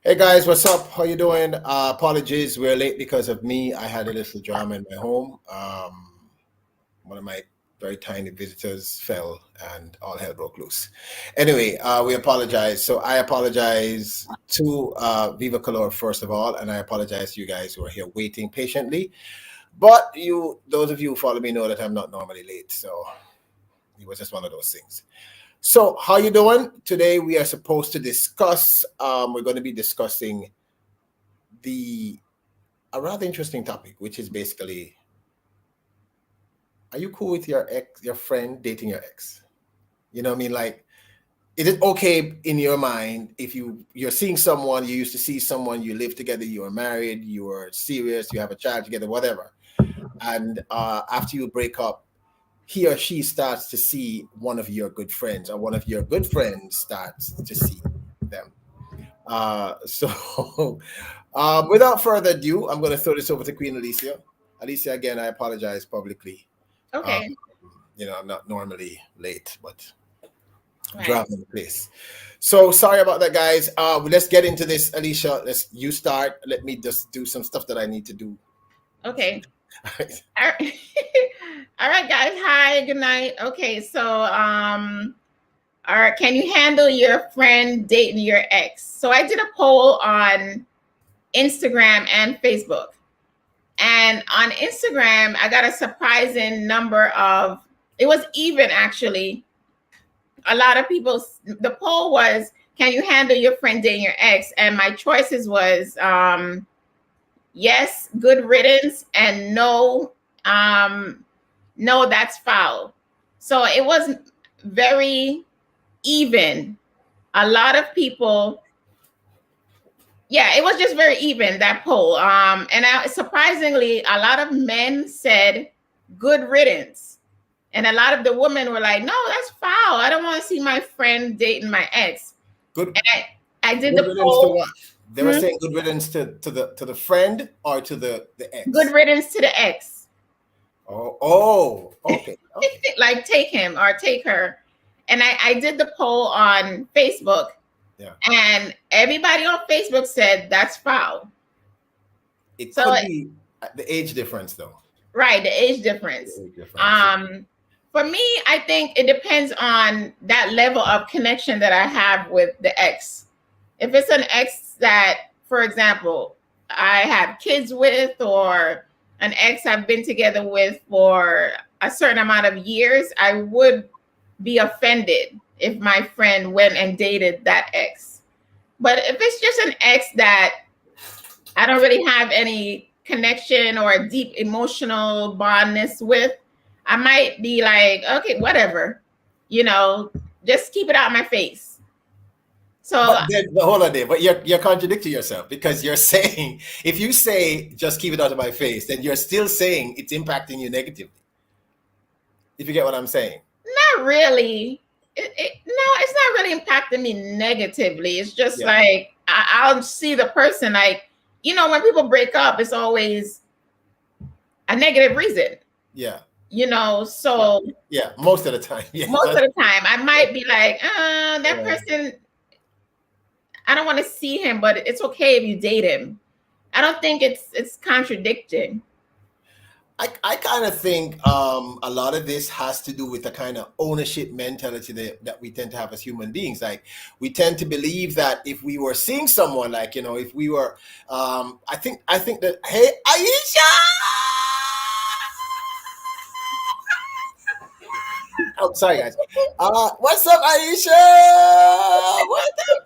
Hey guys, what's up? How you doing? Apologies, we're late because of me. I had a little drama in my home. One of my very tiny visitors fell, and all hell broke loose. Anyway, we apologize. So I apologize to Viva Color first of all, and I apologize to you guys who are here waiting patiently. But those of you who follow me know that I'm not normally late, so it was just one of those things. So, how you doing? Today we are supposed to discuss. We're going to be discussing the a rather interesting topic, which is basically, are you cool with your friend dating your ex? You know what I mean? Like, is it okay in your mind if you're seeing someone, you used to see someone, you live together, you are married, you are serious, you have a child together, whatever, and after you break up, he or she starts to see one of your good friends, or one of your good friends starts to see them. Without further ado, I'm going to throw this over to Queen Alecia. Alecia, again, I apologize publicly. Okay. I'm not normally late, but Right. drama in the place. So sorry about that, guys. Let's get into this, Alicia. You start. Let me just do some stuff that I need to do. Okay. All right. All right, guys. Hi. Good night. Okay. So, all right. Can you handle your friend dating your ex? So I did a poll on Instagram and Facebook. And on Instagram, I got a surprising number of, it was even actually. A lot of people, the poll was, can you handle your friend dating your ex? And my choices was, yes, good riddance, and no, no, that's foul. So it was very even. A lot of people, yeah, it was just very even, that poll. Surprisingly, a lot of men said good riddance. And a lot of the women were like, no, that's foul. I don't want to see my friend dating my ex. Good. And I did good the riddance poll. To what? They were saying good riddance to the friend or to the ex? Good riddance to the ex. Oh, okay. Like take him or take her. And I did the poll on Facebook. Yeah. And everybody on Facebook said that's foul. It could be the age difference, though. Right, the age difference. For me, I think it depends on that level of connection that I have with the ex. If it's an ex that, for example, I have kids with, or an ex I've been together with for a certain amount of years, I would be offended if my friend went and dated that ex. But if it's just an ex that I don't really have any connection or deep emotional bondness with, I might be like, okay, whatever, just keep it out of my face. So but hold on there. But you're contradicting yourself, because you're saying, if you say just keep it out of my face, then you're still saying it's impacting you negatively. If you get what I'm saying. Not really. No, it's not really impacting me negatively. It's just like I'll see the person, like, when people break up, it's always a negative reason. Yeah. So yeah, most of the time. Yeah. Most of the time, I might be like, that person, I don't want to see him, but it's okay if you date him. I don't think it's contradicting. I kind of think a lot of this has to do with the kind of ownership mentality that we tend to have as human beings. Like, we tend to believe that if we were seeing someone, like, if we were, I think that, hey, Aisha! Oh, sorry, guys. What's up, Aisha? What's up?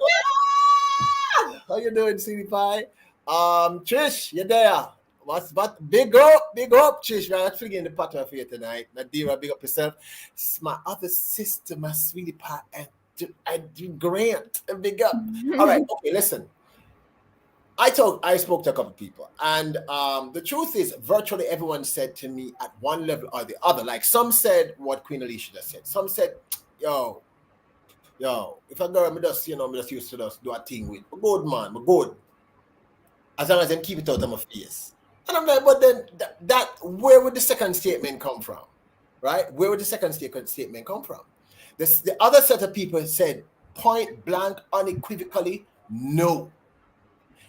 How you doing, sweetie pie? Trish, you there? But big up, Trish. Man, I'm feeling the pattern for you tonight. Nadira, big up yourself. It's my other sister, my sweetie pie, and Grant. Big up. All right, okay, listen. I spoke to a couple of people, and the truth is, virtually everyone said to me at one level or the other. Like, some said what Queen Alecia just said. Some said, yo, if a girl me just used to just do a thing with, I'm good, man, I'm good. As long as them keep it out of my face. And I'm like, but then where would the second statement come from? Right? Where would the second statement come from? The other set of people said point blank, unequivocally, No,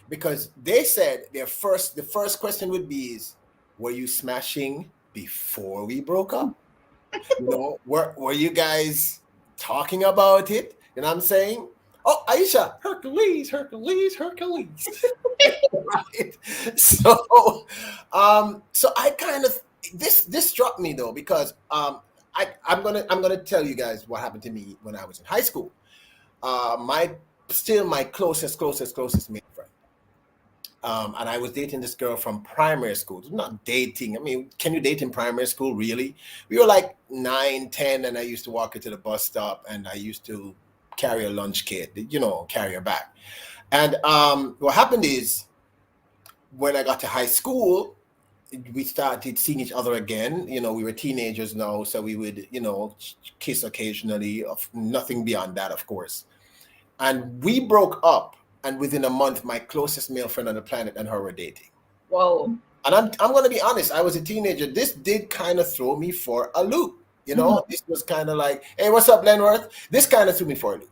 because they said the first question would be is, were you smashing before we broke up? You know, were you guys talking about it? You know what I'm saying? Oh, Aisha, Hercules, Hercules, Hercules. Right. So I kind of this struck me though, because I'm gonna tell you guys what happened to me when I was in high school. My closest male friend. And I was dating this girl from primary school. Not dating. I mean, can you date in primary school, really? We were like 9, 10, and I used to walk her to the bus stop, and I used to carry a lunch kit, carry her back. And what happened is, when I got to high school, we started seeing each other again. You know, we were teenagers now, so we would, kiss occasionally, of nothing beyond that, of course. And we broke up, and within a month, my closest male friend on the planet and her were dating. Whoa. And I'm going to be honest, I was a teenager. This did kind of throw me for a loop. This was kind of like, hey, what's up, Lenworth? This kind of threw me for a loop.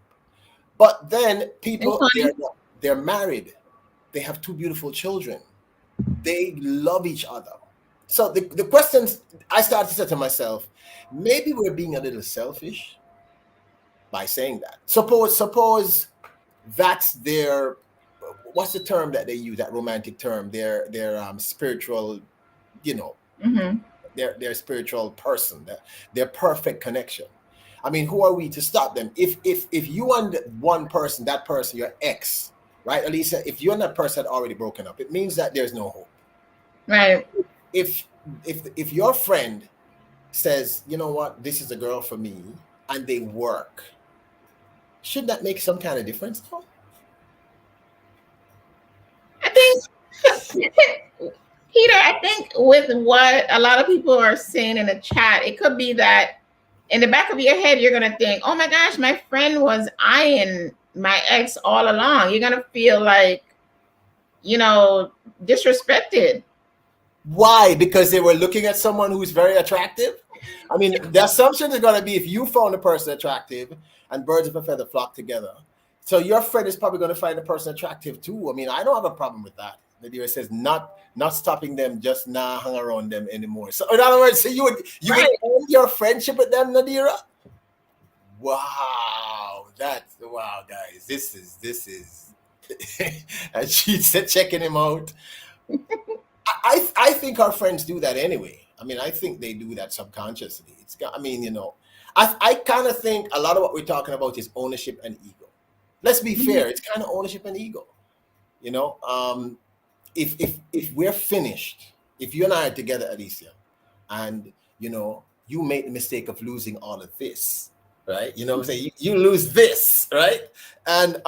But then people, they're married. They have 2 beautiful children. They love each other. So the questions I started to say to myself, maybe we're being a little selfish by saying that. Suppose that's their, what's the term that they use, that romantic term, their spiritual, their spiritual person, their perfect connection. I mean, who are we to stop them? If you and one person, that person, your ex, right, Alecia, if you and that person had already broken up, it means that there's no hope. Right. If your friend says, you know what, this is a girl for me, and they work, should that make some kind of difference? I think, Peter, I think with what a lot of people are saying in the chat, it could be that in the back of your head, you're going to think, oh my gosh, my friend was eyeing my ex all along. You're going to feel like, disrespected. Why? Because they were looking at someone who's very attractive? I mean, the assumption is going to be, if you found a person attractive, and birds of a feather flock together, so your friend is probably going to find a person attractive too. I mean, I don't have a problem with that. Nadira says not stopping them, just not hang around them anymore. So in other words, so you would end your friendship with them, Nadira? Wow, guys. This is and she said checking him out. I think our friends do that anyway. I mean, I think they do that subconsciously. I kind of think a lot of what we're talking about is ownership and ego. Let's be fair. It's kind of ownership and ego. If we're finished, if you and I are together, Alecia, and you made the mistake of losing all of this, right? You know what I'm saying? You lose this, right? And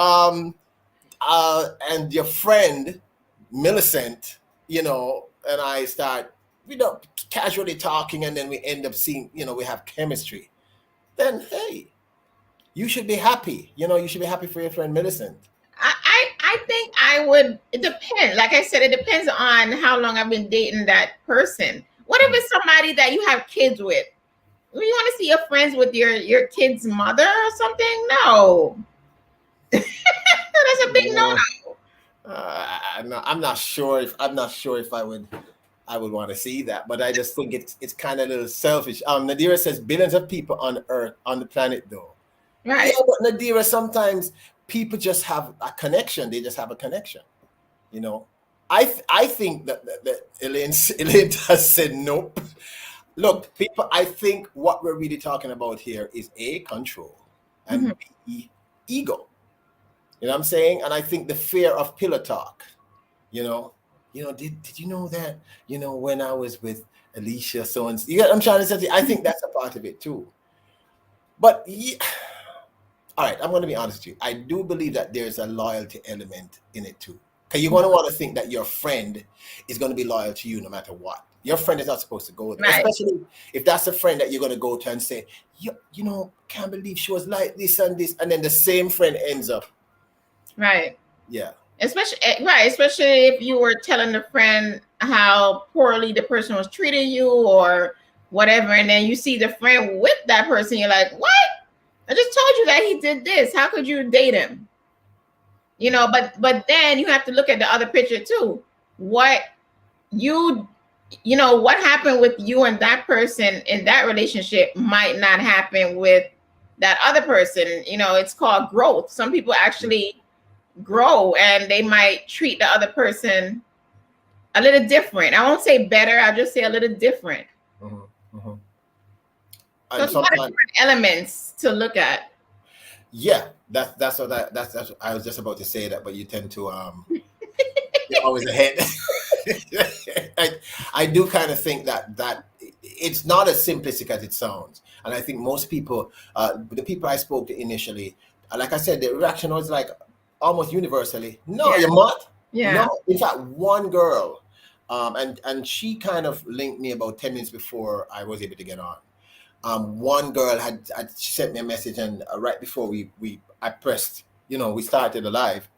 your friend Millicent, and I start, casually talking, and then we end up seeing, we have chemistry. Then, hey, you should be happy. You should be happy for your friend Millicent. I think I would. It depends. Like I said, it depends on how long I've been dating that person. What if it's somebody that you have kids with? You want to see your friends with your kid's mother or something? No. That's a big no. I'm not sure if I would want to see that, but I just think it's kind of a little selfish. Nadira says billions of people on Earth, on the planet, though. Right. Yeah, but Nadira, sometimes people just have a connection. They just have a connection. I think that Elaine has said nope. Look, people, I think what we're really talking about here is A, control, and B, ego. You know what I'm saying? And I think the fear of pillow talk, did you know that, when I was with Alecia, so and so, I'm trying to say, I think that's a part of it too. But yeah, all right, I'm going to be honest with you. I do believe that there's a loyalty element in it too. Because you're going to want to think that your friend is going to be loyal to you no matter what. Your friend is not supposed to go there, right. Especially if that's a friend that you're going to go to and say, can't believe she was like this and this. And then the same friend ends up. Right. Yeah. Especially if you were telling the friend how poorly the person was treating you or whatever, and then you see the friend with that person, you're like, what? I just told you that he did this. How could you date him? You know, but then you have to look at the other picture too. What you you know, what happened with you and that person in that relationship might not happen with that other person. You know, it's called growth. Some people actually grow and they might treat the other person a little different. I won't say better, I'll just say a little different. Mm-hmm. Mm-hmm. So it's a lot of different elements to look at. Yeah, that's what I was just about to say that, but you tend to you're always ahead. I do kind of think that it's not as simplistic as it sounds, and I think most people, the people I spoke to initially, like I said, the reaction was like almost universally, "No, Yeah. you're not." Yeah. No, in fact, one girl, and she kind of linked me about 10 minutes before I was able to get on. One girl had she sent me a message, and right before I pressed, we started the live.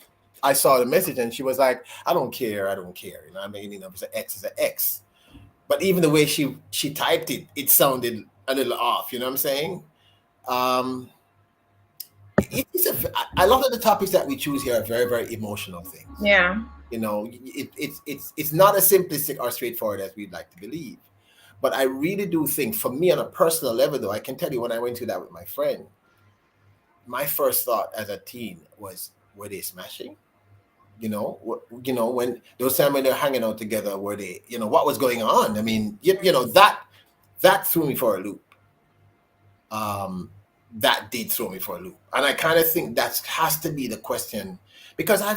I saw the message, and she was like, "I don't care, I don't care." You know, I mean, it's an X is an X. But even the way she typed it, it sounded a little off. You know what I'm saying? Um, a lot of the topics that we choose here are very, very emotional things. Yeah. You know, it's not as simplistic or straightforward as we'd like to believe. But I really do think, for me on a personal level, though, I can tell you when I went through that with my friend, my first thought as a teen was, were they smashing? When those time when they're hanging out together, were they, what was going on? I mean, that threw me for a loop. That did throw me for a loop, and I kind of think that has to be the question, because I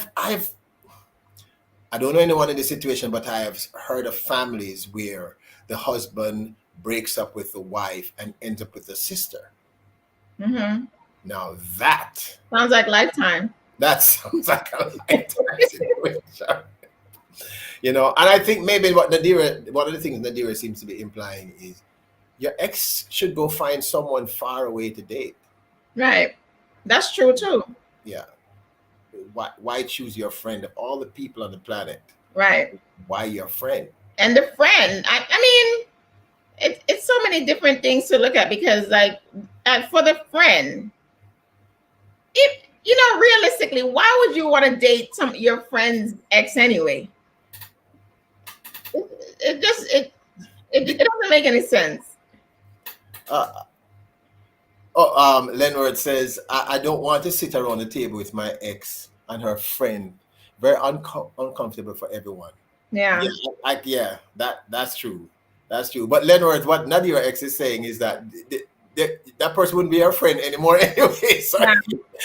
don't know anyone in this situation, but I have heard of families where the husband breaks up with the wife and ends up with the sister. Mm-hmm. Now that sounds like Lifetime. That sounds like a Lifetime situation. And I think maybe one of the things Nadira seems to be implying is your ex should go find someone far away to date. Right. That's true too. Yeah. Why choose your friend of all the people on the planet? Right. Why your friend? And the friend, I mean, it's so many different things to look at, because like for the friend, if realistically, why would you want to date your friend's ex anyway? It doesn't make any sense. Leonard says, I don't want to sit around the table with my ex and her friend. Very uncomfortable for everyone. Yeah. That's true. That's true. But Leonard, what Nadira ex is saying is that that person wouldn't be her friend anymore anyway. So yeah.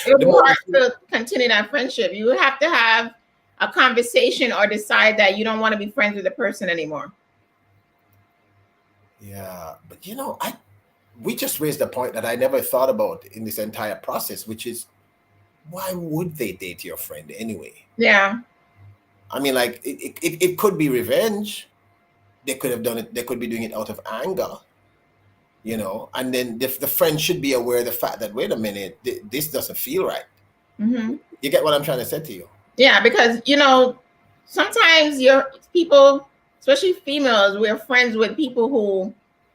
It would be hard to continue that friendship. You would have to have a conversation or decide that you don't want to be friends with the person anymore. Yeah, but we just raised a point that I never thought about in this entire process, which is, why would they date your friend anyway? Yeah. I mean, like, it could be revenge. They could have done it. They could be doing it out of anger, and then the friend should be aware of the fact that, wait a minute, this doesn't feel right. Mm-hmm. You get what I'm trying to say to you? Yeah, because, sometimes people, especially females, we're friends with people who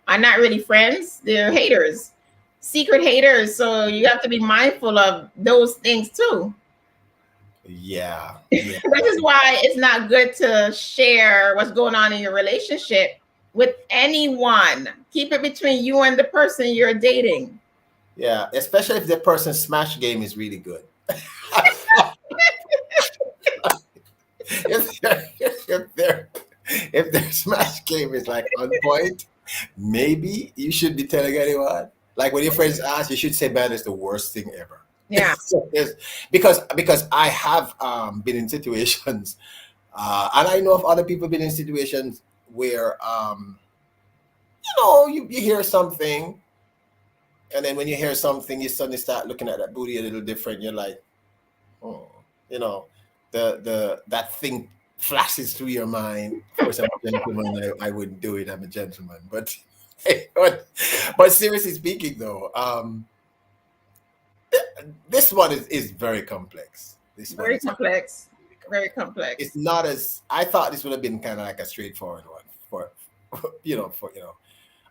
are not really friends. They're haters, secret haters. So you have to be mindful of those things too. Yeah. This is why it's not good to share what's going on in your relationship with anyone. Keep it between you and the person you're dating. Yeah, especially if the person's smash game is really good. if their smash game is like on point, maybe you should be telling anyone. Like when your friends ask, you should say, "Man, it's the worst thing ever." Yeah. because I have been in situations, and I know of other people been in situations where you hear something, and then when you hear something, you suddenly start looking at that booty a little different. You're like, oh, that thing flashes through your mind. Of course, I'm a gentleman. I wouldn't do it. I'm a gentleman. But seriously speaking, though, this one is very complex. Very complex. Very complex. It's not as I thought. This would have been kind of like a straightforward one for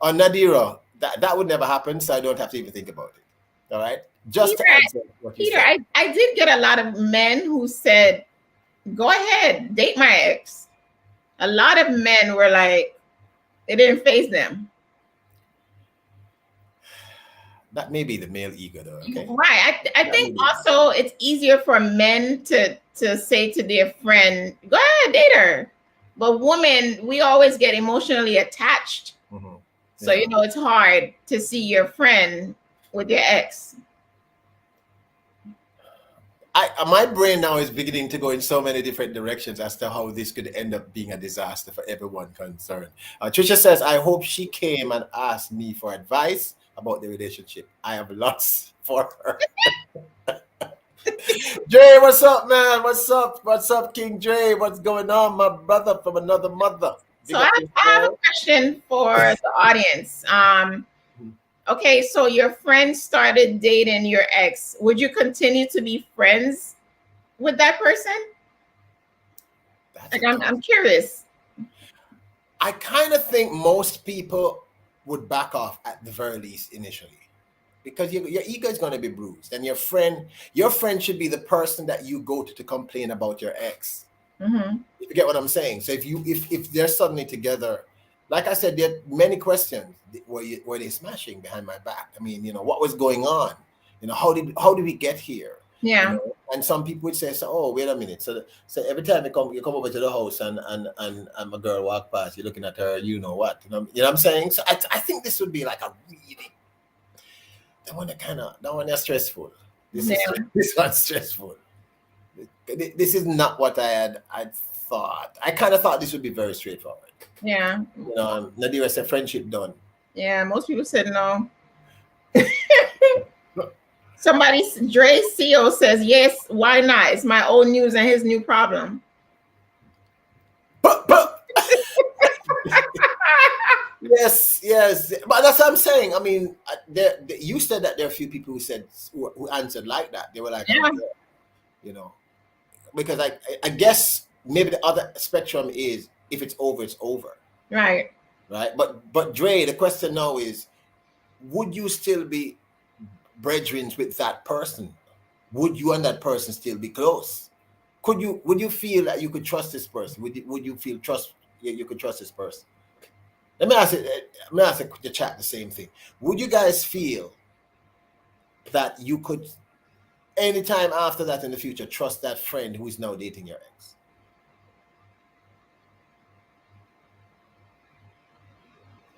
on Nadira. That would never happen, so I don't have to even think about it. All right. Just Peter, to answer what you Peter, said. I did get a lot of men who said, go ahead, date my ex. A lot of men were like, it didn't faze them. That may be the male ego, though. Okay. Right. I think also it's easier for men to say to their friend, go ahead, date her. But women, we always get emotionally attached. Mm-hmm. So, you know, it's hard to see your friend with your ex. My brain now is beginning to go in so many different directions as to how this could end up being a disaster for everyone concerned. Trisha says, I hope she came and asked me for advice about the relationship. I have lots for her. Dre, what's up, man? What's up? What's up, King Dre? What's going on, my brother from another mother? So I have a question for the audience. Okay, so your friend started dating your ex. Would you continue to be friends with that person? Like, I'm curious. I kind of think most people would back off at the very least initially, because your ego is going to be bruised, and your friend should be the person that you go to complain about your ex. Mm-hmm. You get what I'm saying? So if they're suddenly together, like I said, there are many questions. Were they smashing behind my back? I mean, you know, what was going on? You know, how did we get here? Yeah. You know? And some people would say, so, oh, wait a minute. So every time you come over to the house and a girl walk past, you're looking at her, you know what? You know what I'm saying? So I think this would be like a really, that one is stressful. This one's stressful. This is not what I thought. I kind of thought this would be very straightforward. Yeah. You know, Nadira said friendship done. Yeah, most people said no. Somebody, Dre CO says, yes, why not? It's my old news and his new problem. But yes. But that's what I'm saying. I mean, you said that there are a few people who answered like that. They were like, yeah. You know, because I guess maybe the other spectrum is if it's over, it's over. Right. Right. But Dre, the question now is, would you still be brethren with that person? Would you and that person still be close? Would you feel that you could trust this person? Would you feel you could trust this person? Let me ask the chat the same thing. Would you guys feel that you could anytime after that in the future trust that friend who is now dating your ex?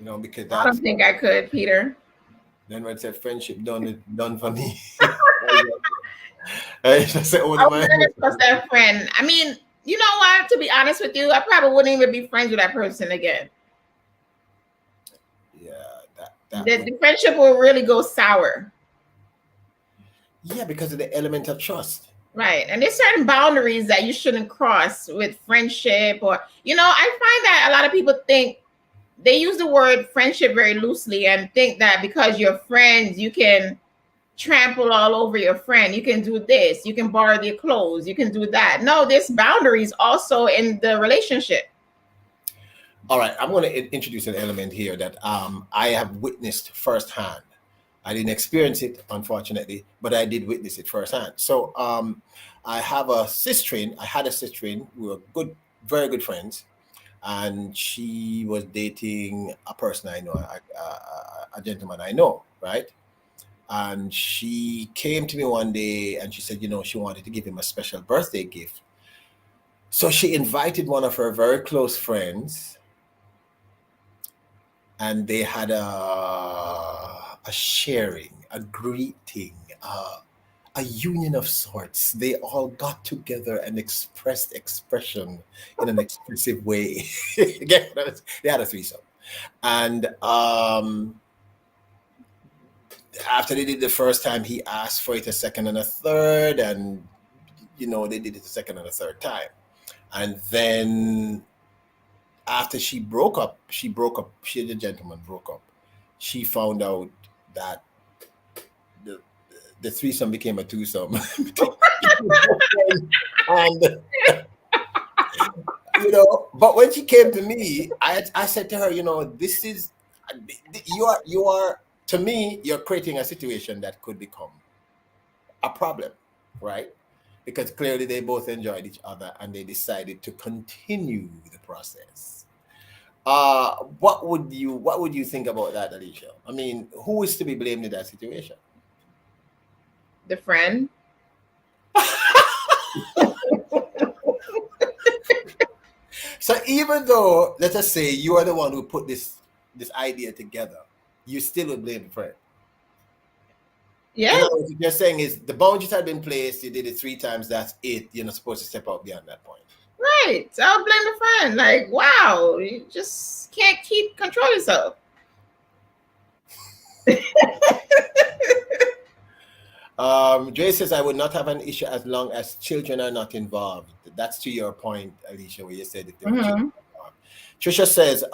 You know, because I don't think I could, Peter. Then when I said friendship done for me. I trust that friend. I mean, you know what? To be honest with you, I probably wouldn't even be friends with that person again. Yeah, the friendship will really go sour. Yeah, because of the element of trust. Right. And there's certain boundaries that you shouldn't cross with friendship, or, you know, I find that a lot of people think they use the word friendship very loosely and think that because you're friends, you can trample all over your friend. You can do this, you can borrow their clothes, you can do that. No, there's boundaries also in the relationship. All right, I'm going to introduce an element here that I have witnessed firsthand. I didn't experience it, unfortunately, but I did witness it firsthand. So I have a sister-in. I had a sister-in. We were good, very good friends, and she was dating a person I know, a gentleman I know, right? And she came to me one day and she said, you know, she wanted to give him a special birthday gift. So she invited one of her very close friends, and they had a sharing, a greeting, a union of sorts. They all got together and expressed expression in an expressive way. Again, they had a threesome. And after they did the first time, he asked for it a second and a third, and, you know, they did it a second and a third time. And then after she broke up, she and the gentleman broke up. She found out that the threesome became a twosome. And, you know, but when she came to me, I said to her, you know, this is, you are to me, you're creating a situation that could become a problem, right? Because clearly they both enjoyed each other and they decided to continue the process. What would you think about that, Alecia? I mean, who is to be blamed in that situation? The friend. So even though, let us say, you are the one who put this idea together, you still would blame the friend. Yeah. In other words, what you're saying is the boundaries had been placed, you did it 3 times, that's it. You're not supposed to step out beyond that point. Right. So I'll blame the friend. Like, wow, you just can't control yourself. Dre says, I would not have an issue as long as children are not involved. That's to your point, Alecia, where you said if there were children involved. Trisha says,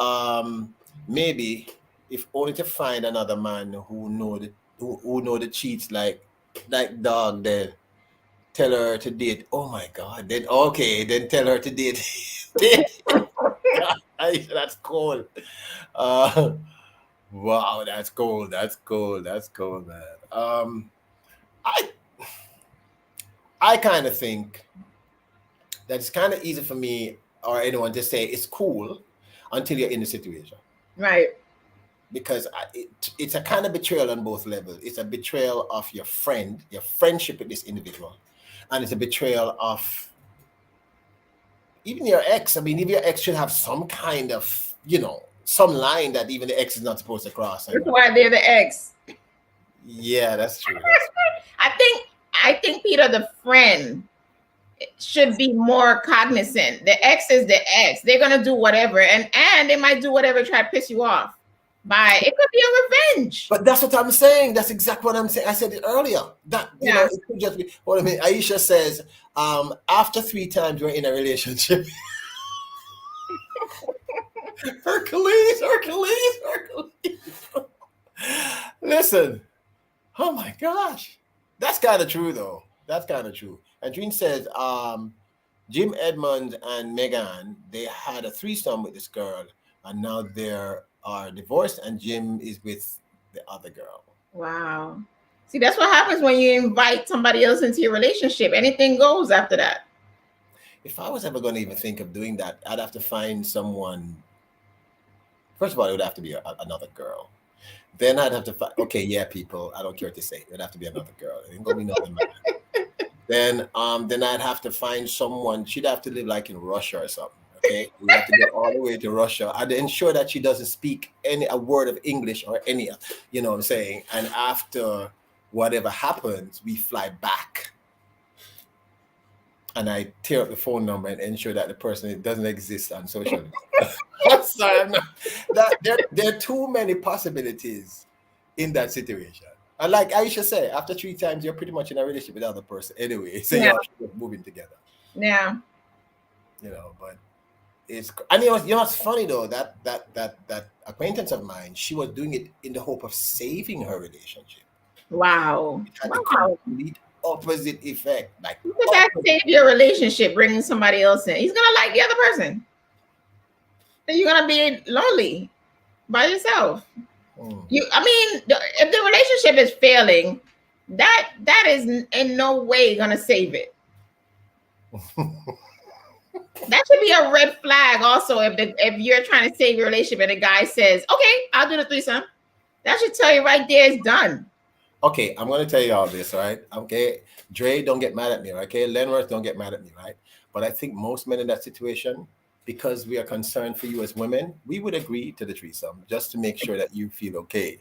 maybe if only to find another man who know the cheats like dog, then tell her to date. Oh my God. Then tell her to date. That's cold. Wow, that's cold. That's cold, man. I kind of think that it's kind of easy for me or anyone to say it's cool until you're in the situation. Right. Because it's a kind of betrayal on both levels. It's a betrayal of your friendship with this individual. And it's a betrayal of even your ex. I mean, even your ex should have some kind of, some line that even the ex is not supposed to cross. That's why they're the ex. Yeah, that's true. I think Peter, the friend, should be more cognizant. The ex is the ex. They're gonna do whatever, and they might do whatever to try to piss you off. It could be a revenge. But that's what I'm saying. That's exactly what I'm saying. I said it earlier. That it could just be what I mean. Aisha says, after 3 times we're in a relationship. Hercules. Listen. Oh my gosh. That's kind of true though. That's kind of true. And Dream says, Jim Edmonds and Megan, they had a threesome with this girl, and now they are divorced, and Jim is with the other girl. Wow. See, that's what happens when you invite somebody else into your relationship. Anything goes after that. If I was ever going to even think of doing that, I'd have to find someone. First of all, it would have to be another girl. Then I'd have to find, people, I don't care what to say. It would have to be another girl. It ain't going to be another man. Then I'd have to find someone. She'd have to live like in Russia or something. Okay, we have to go all the way to Russia. I'd ensure that she doesn't speak a word of English or any, you know what I'm saying. And after whatever happens, we fly back. And I tear up the phone number and ensure that the person doesn't exist on social media. I'm sorry, there are too many possibilities in that situation. And like Aisha said, after 3 times, you're pretty much in a relationship with the other person anyway. So you're moving together. Yeah. But it's, and what's funny though, that acquaintance of mine, she was doing it in the hope of saving her relationship. Wow. It had the complete opposite effect. Like, you could that save your relationship, bringing somebody else in. He's gonna like the other person. So you're gonna be lonely by yourself. If the relationship is failing, that is in no way gonna save it. That should be a red flag. Also, if you're trying to save your relationship and a guy says, "Okay, I'll do the threesome," that should tell you right there it's done. Okay, I'm gonna tell you all this, right? Okay, Dre, don't get mad at me, okay? Lenworth, don't get mad at me, right? But I think most men in that situation, because we are concerned for you as women, we would agree to the threesome just to make sure that you feel okay.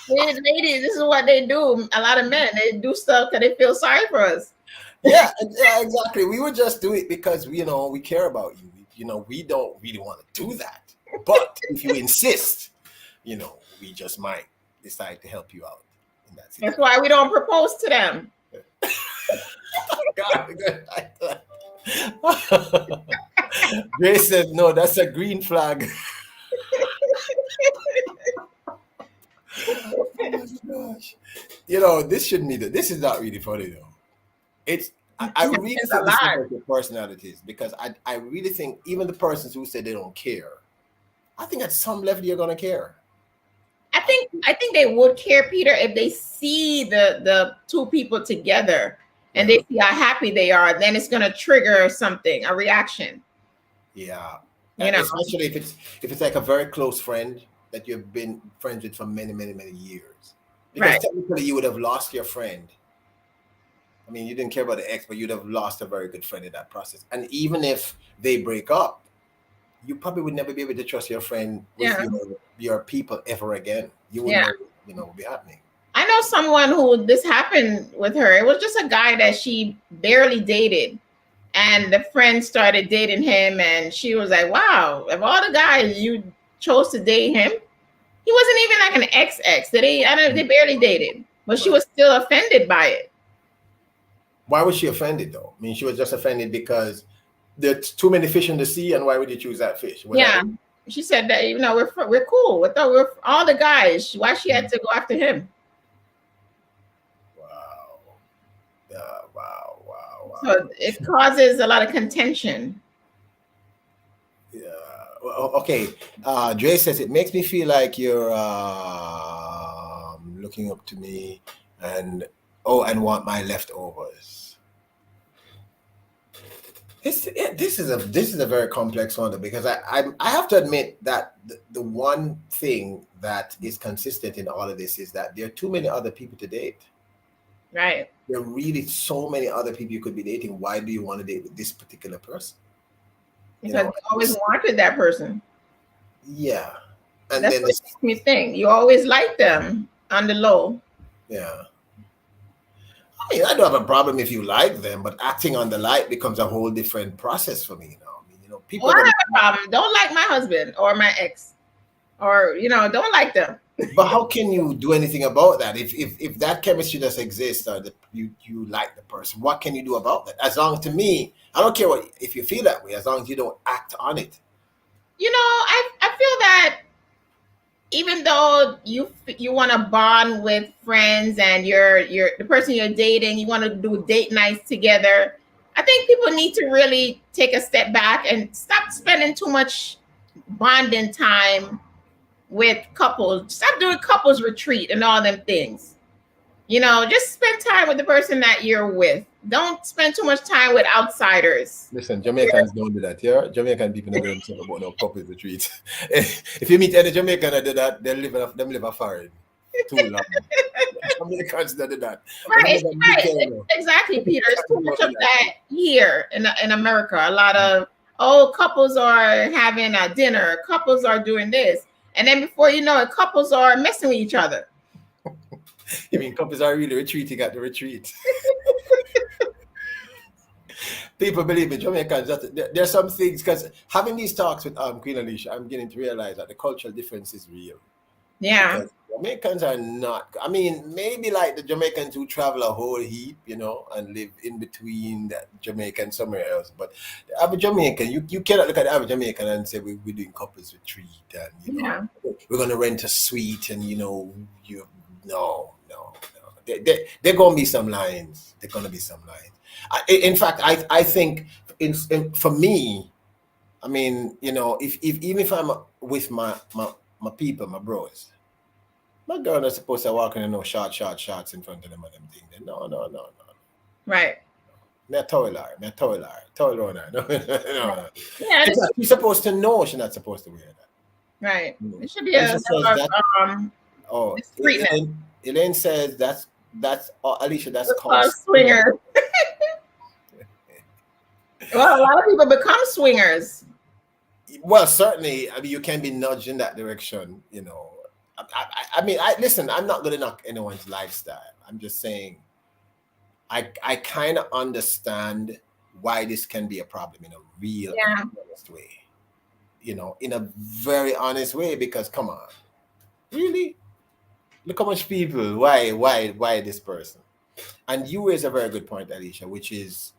Ladies, this is what they do. A lot of men, they do stuff because they feel sorry for us. Yeah, exactly. We would just do it because we care about you. We don't really want to do that. But if you insist, we just might decide to help you out in that situation. That's why we don't propose to them. God, Ray said, no, that's a green flag. Oh my gosh. This shouldn't be this is not really funny though. I really think this is the personalities, because I really think even the persons who say they don't care, I think at some level you're gonna care. I think they would care, Peter, if they see the two people together and they see how happy they are. Then it's going to trigger something, a reaction. Yeah, especially if it's like a very close friend that you've been friends with for many, many, many years. Because technically, you would have lost your friend. I mean, you didn't care about the ex, but you'd have lost a very good friend in that process. And even if they break up, you probably would never be able to trust your friend with your people ever again. You wouldn't know, what would be happening. I know someone who this happened with her. It was just a guy that she barely dated. And the friend started dating him, and she was like, wow, of all the guys you chose to date him, he wasn't even like an ex. They barely dated, but she was still offended by it. Why was she offended though? I mean, she was just offended because there's too many fish in the sea, and why would you choose that fish? She said that we're cool with all the guys. Why she had to go after him? Wow. Yeah. Wow. So it causes a lot of contention. Yeah. Well, okay. Dre says it makes me feel like you're looking up to me and want my leftovers. This is a very complex one though, because I have to admit that the one thing that is consistent in all of this is that there are too many other people to date. Right. There are really so many other people you could be dating. Why do you want to date with this particular person? Because you always wanted that person. Yeah. And that's then what makes me think. You always like them on the low. Yeah. I mean, I don't have a problem if you like them, but acting on the light becomes a whole different process for me now. I mean, people. I have a problem. Don't like my husband or my ex, or don't like them. But how can you do anything about that if that chemistry doesn't exist or you like the person? What can you do about that? As long as, to me, I don't care if you feel that way, as long as you don't act on it. I feel that even though you want to bond with friends and you're the person you're dating, you want to do date nights together, I think people need to really take a step back and stop spending too much bonding time with couples. Stop doing couples retreat and all them things. Just spend time with the person that you're with. Don't spend too much time with outsiders. Listen, Jamaicans don't do that. Yeah, Jamaican people don't talk about no couples retreat. If you meet any Jamaican that do that, they live a foreign too long. Jamaicans don't do that. Right. Exactly, Peter. There's too much of that here in America. A lot of couples are having a dinner. Couples are doing this. And then before you know it, couples are messing with each other. You mean couples are really retreating at the retreat? People believe me, Jamaicans, there's some things, because having these talks with Queen Alecia, I'm getting to realize that the cultural difference is real. Yeah. Because Jamaicans are not, I mean, maybe like the Jamaicans who travel a whole heap, and live in between that Jamaican somewhere else. But the average Jamaican, you cannot look at the average Jamaican and say we're doing couples retreat and we're gonna rent a suite and no. There gonna be some lines. There gonna be some lines. In fact, I think for me, I mean, if I'm with my people, my bros, my girl not supposed to walk in no shorts in front of them and them things. No. Right. Me a towel runner. No. Yeah, she's supposed to know she's not supposed to wear that. Right. It should be a discreetness. Elaine says that's Alecia, that's called swinger. Well, a lot of people become swingers. Well, certainly, I mean, you can be nudged in that direction, I mean, listen, I'm not going to knock anyone's lifestyle. I'm just saying, I kind of understand why this can be a problem in a real honest way, in a very honest way, because come on, really? Look how much people, why this person? And you raise a very good point, Alecia, which is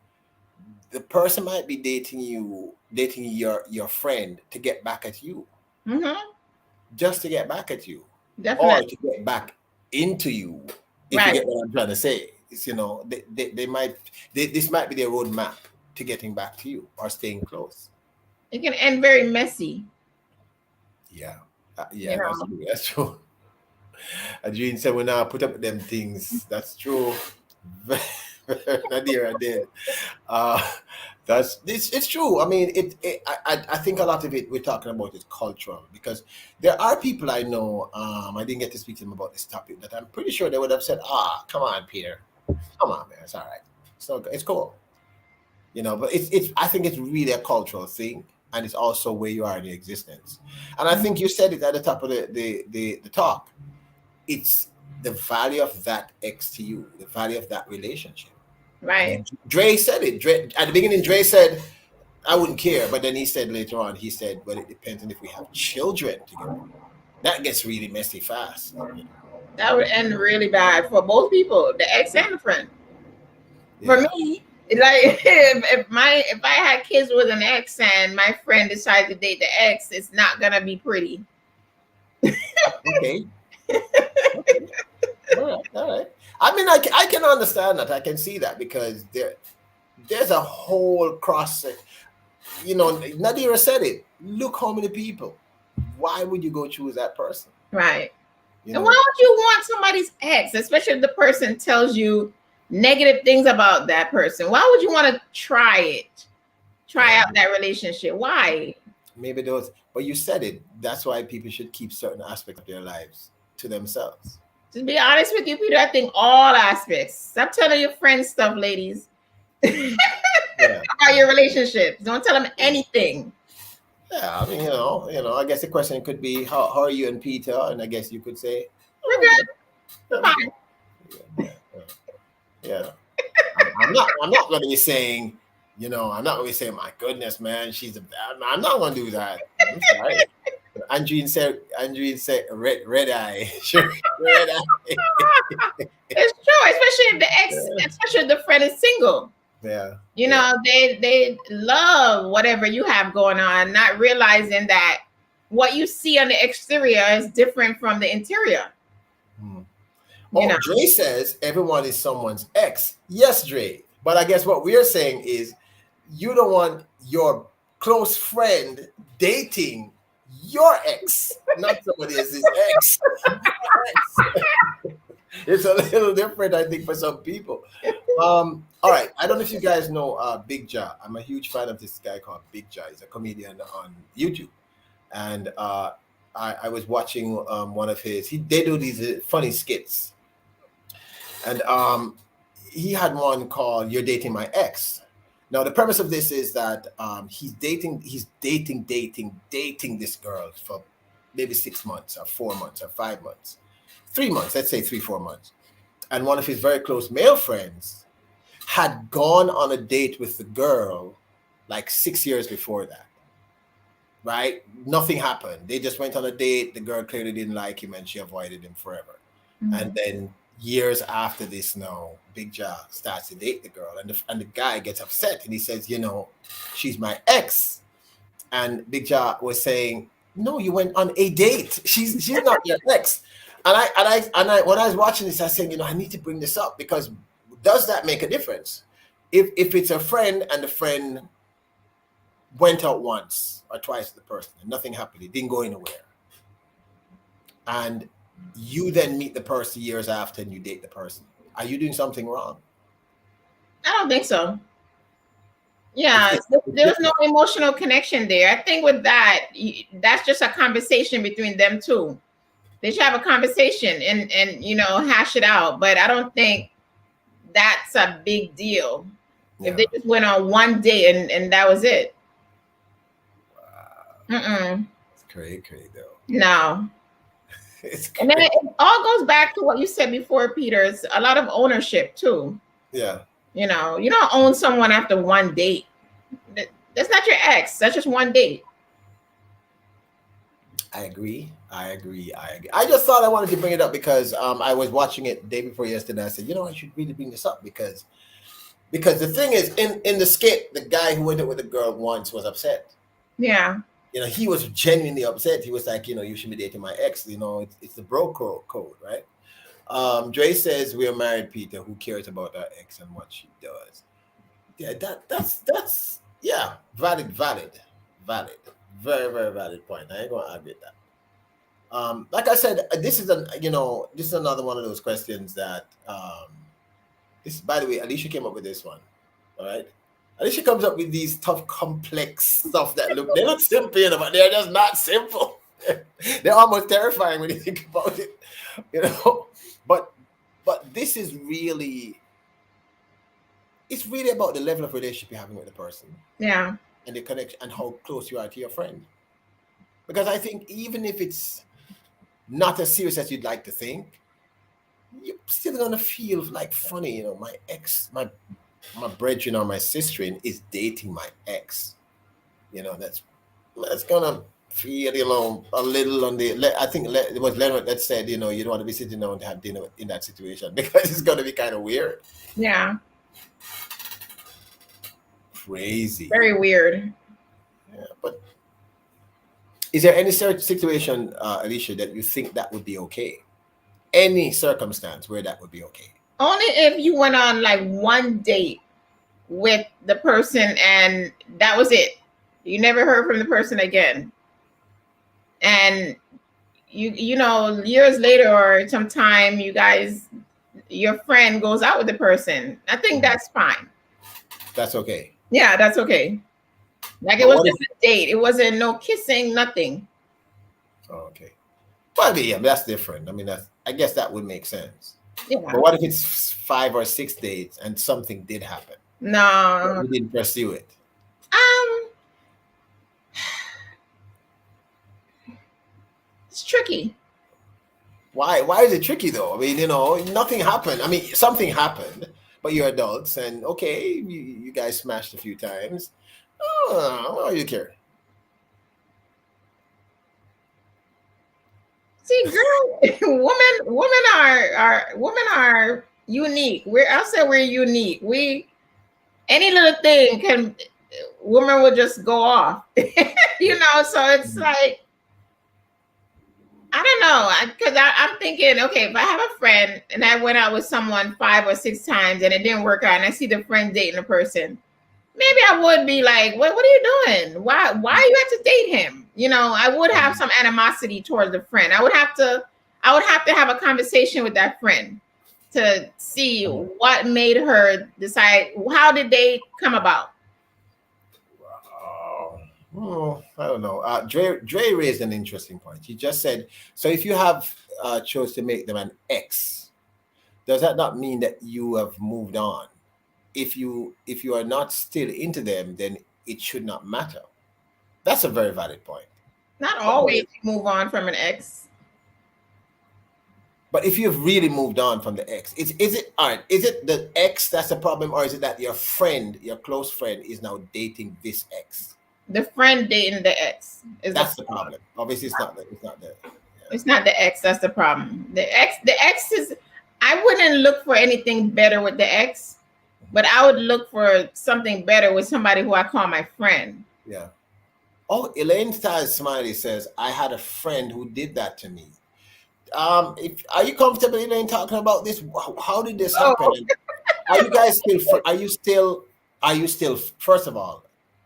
the person might be dating your friend to get back at you. Mm-hmm. Just to get back at you. Definitely. Or to get back into you. If you get what I'm trying to say. It's, this might be their roadmap to getting back to you or staying close. It can end very messy. Yeah. That's true. Adrian said, "When I put up them things, that's true." Nadir, I did. It's true. I mean, I think a lot of it we're talking about is cultural because there are people I know. I didn't get to speak to them about this topic, but I'm pretty sure they would have said, come on, Peter, come on, man, it's all right, so it's cool, But it's I think it's really a cultural thing, and it's also where you are in your existence. And I think you said it at the top of the talk. It's the value of that ex to you, the value of that relationship. Right. Dre said it. At the beginning, Dre said, I wouldn't care. But then he said later on, well, it depends on if we have children together. That gets really messy fast. That would end really bad for both people, the ex and the friend. Yeah. For me, like if I had kids with an ex and my friend decided to date the ex, it's not gonna be pretty. Okay. All right. I mean, I can understand that. I can see that because there's a whole cross. Nadira said it. Look how many people. Why would you go choose that person? Right. And why don't you want somebody's ex, especially if the person tells you negative things about that person? Why would you want to try it? Try out that relationship? Why? Maybe those, but you said it. That's why people should keep certain aspects of their lives to themselves. To be honest with you, Peter, I think all aspects. Stop telling your friends stuff, ladies. About your relationships. Don't tell them anything. Yeah, I mean, I guess the question could be, how are you and Peter? And I guess you could say, we're good. We're fine. Yeah. I'm not going to be saying, I'm not going to be saying, my goodness, man, I'm not going to do that. I'm sorry. Andreen said, red eye. Sure, red eye. It's true, especially if the ex, especially if the friend is single. Yeah. They love whatever you have going on, not realizing that what you see on the exterior is different from the interior. Dre says everyone is someone's ex. Yes, Dre. But I guess what we're saying is you don't want your close friend dating your ex, not somebody else's ex. It's a little different, I think, for some people. All right. I don't know if you guys know Big Ja. I'm a huge fan of this guy called Big Ja. He's a comedian on YouTube. And I was watching one of his, they do these funny skits. And he had one called You're Dating My Ex. Now, the premise of this is that he's dating this girl for maybe 6 months or 4 months or 5 months, 3 months, let's say 3-4 months. And one of his very close male friends had gone on a date with the girl like 6 years before that, right? Nothing happened. They just went on a date. The girl clearly didn't like him and she avoided him forever. Mm-hmm. And then years after this now, Big Ja starts to date the girl and the guy gets upset and he says, she's my ex. And Big Ja was saying, no, you went on a date. She's not your ex. And I when I was watching this, I said, I need to bring this up because does that make a difference? If it's a friend and the friend went out once or twice with the person and nothing happened, it didn't go anywhere. And you then meet the person years after and you date the person. Are you doing something wrong? I don't think so. Yeah, there was no emotional connection there. I think with that, that's just a conversation between them two. They should have a conversation and hash it out. But I don't think that's a big deal. Yeah. If they just went on one date and that was it. Wow. It's crazy though. No. And then it all goes back to what you said before, Peter. It's a lot of ownership too. Yeah. You don't own someone after one date. That's not your ex. That's just one date. I agree. I just thought I wanted to bring it up because I was watching it the day before yesterday. I said, I should really bring this up because the thing is, in the skit, the guy who went out with the girl once was upset. Yeah. He was genuinely upset. He was like, you should be dating my ex. It's the bro code, right? Dre says we're married, Peter. Who cares about our ex and what she does? Yeah, that's valid. Very, very valid point. I ain't gonna argue with Like I said, this is this is another one of those questions that this. By the way, Alecia came up with this one. All right, Alecia comes up with these tough, complex stuff that they look simple, but they're just not simple. They're almost terrifying when you think about it, But this is really, it's really about the level of relationship you're having with the person. Yeah. And the connection and how close you are to your friend. Because I think even if it's not as serious as you'd like to think, you're still gonna feel like funny. My ex, my brethren or my sister is dating my ex. That's gonna feel a little on the. I think it was Leonard that said you don't want to be sitting down to have dinner in that situation because it's gonna be kind of weird. Yeah. Crazy. Very weird. Yeah, but is there any situation, Alecia, that you think that would be okay? Any circumstance where that would be okay? Only if you went on like one date with the person and that was it. You never heard from the person again. And years later or sometime your friend goes out with the person. I think that's fine. That's okay. Yeah, that's okay. Like it was just a date. It wasn't no kissing, nothing. Oh, okay. Well, yeah, that's different. I guess that would make sense. Yeah. But what if it's 5 or 6 dates and something did happen? No. You didn't pursue it. It's tricky. Why is it tricky though? Nothing happened. Something happened, but you're adults and okay, you guys smashed a few times. Oh, you care. See, girl, women are unique. I'll say we're unique. Any little thing women will just go off. So it's like, I don't know, because I'm thinking, okay, if I have a friend and I went out with someone 5 or 6 times and it didn't work out, and I see the friend dating a person, maybe I would be like, what are you doing? Why you have to date him? I would have some animosity towards the friend. I would have to have a conversation with that friend to see what made her decide. How did they come about? I don't know. Dre raised an interesting point. He just said, so if you have chose to make them an ex, does that not mean that you have moved on? If you are not still into them, then it should not matter. That's a very valid point. Not always move on from an ex. But if you've really moved on from the ex, is it the ex that's the problem, or is it that your friend, your close friend, is now dating this ex? The friend dating the ex that's the problem. Obviously, it's not the. It's not the ex. That's the problem. The ex is. I wouldn't look for anything better with the ex, but I would look for something better with somebody who I call my friend. Yeah. Oh, Elaine Stiles Smiley says, I had a friend who did that to me. Are you comfortable, Elaine, talking about this? How did this happen? Are you guys still, first of all,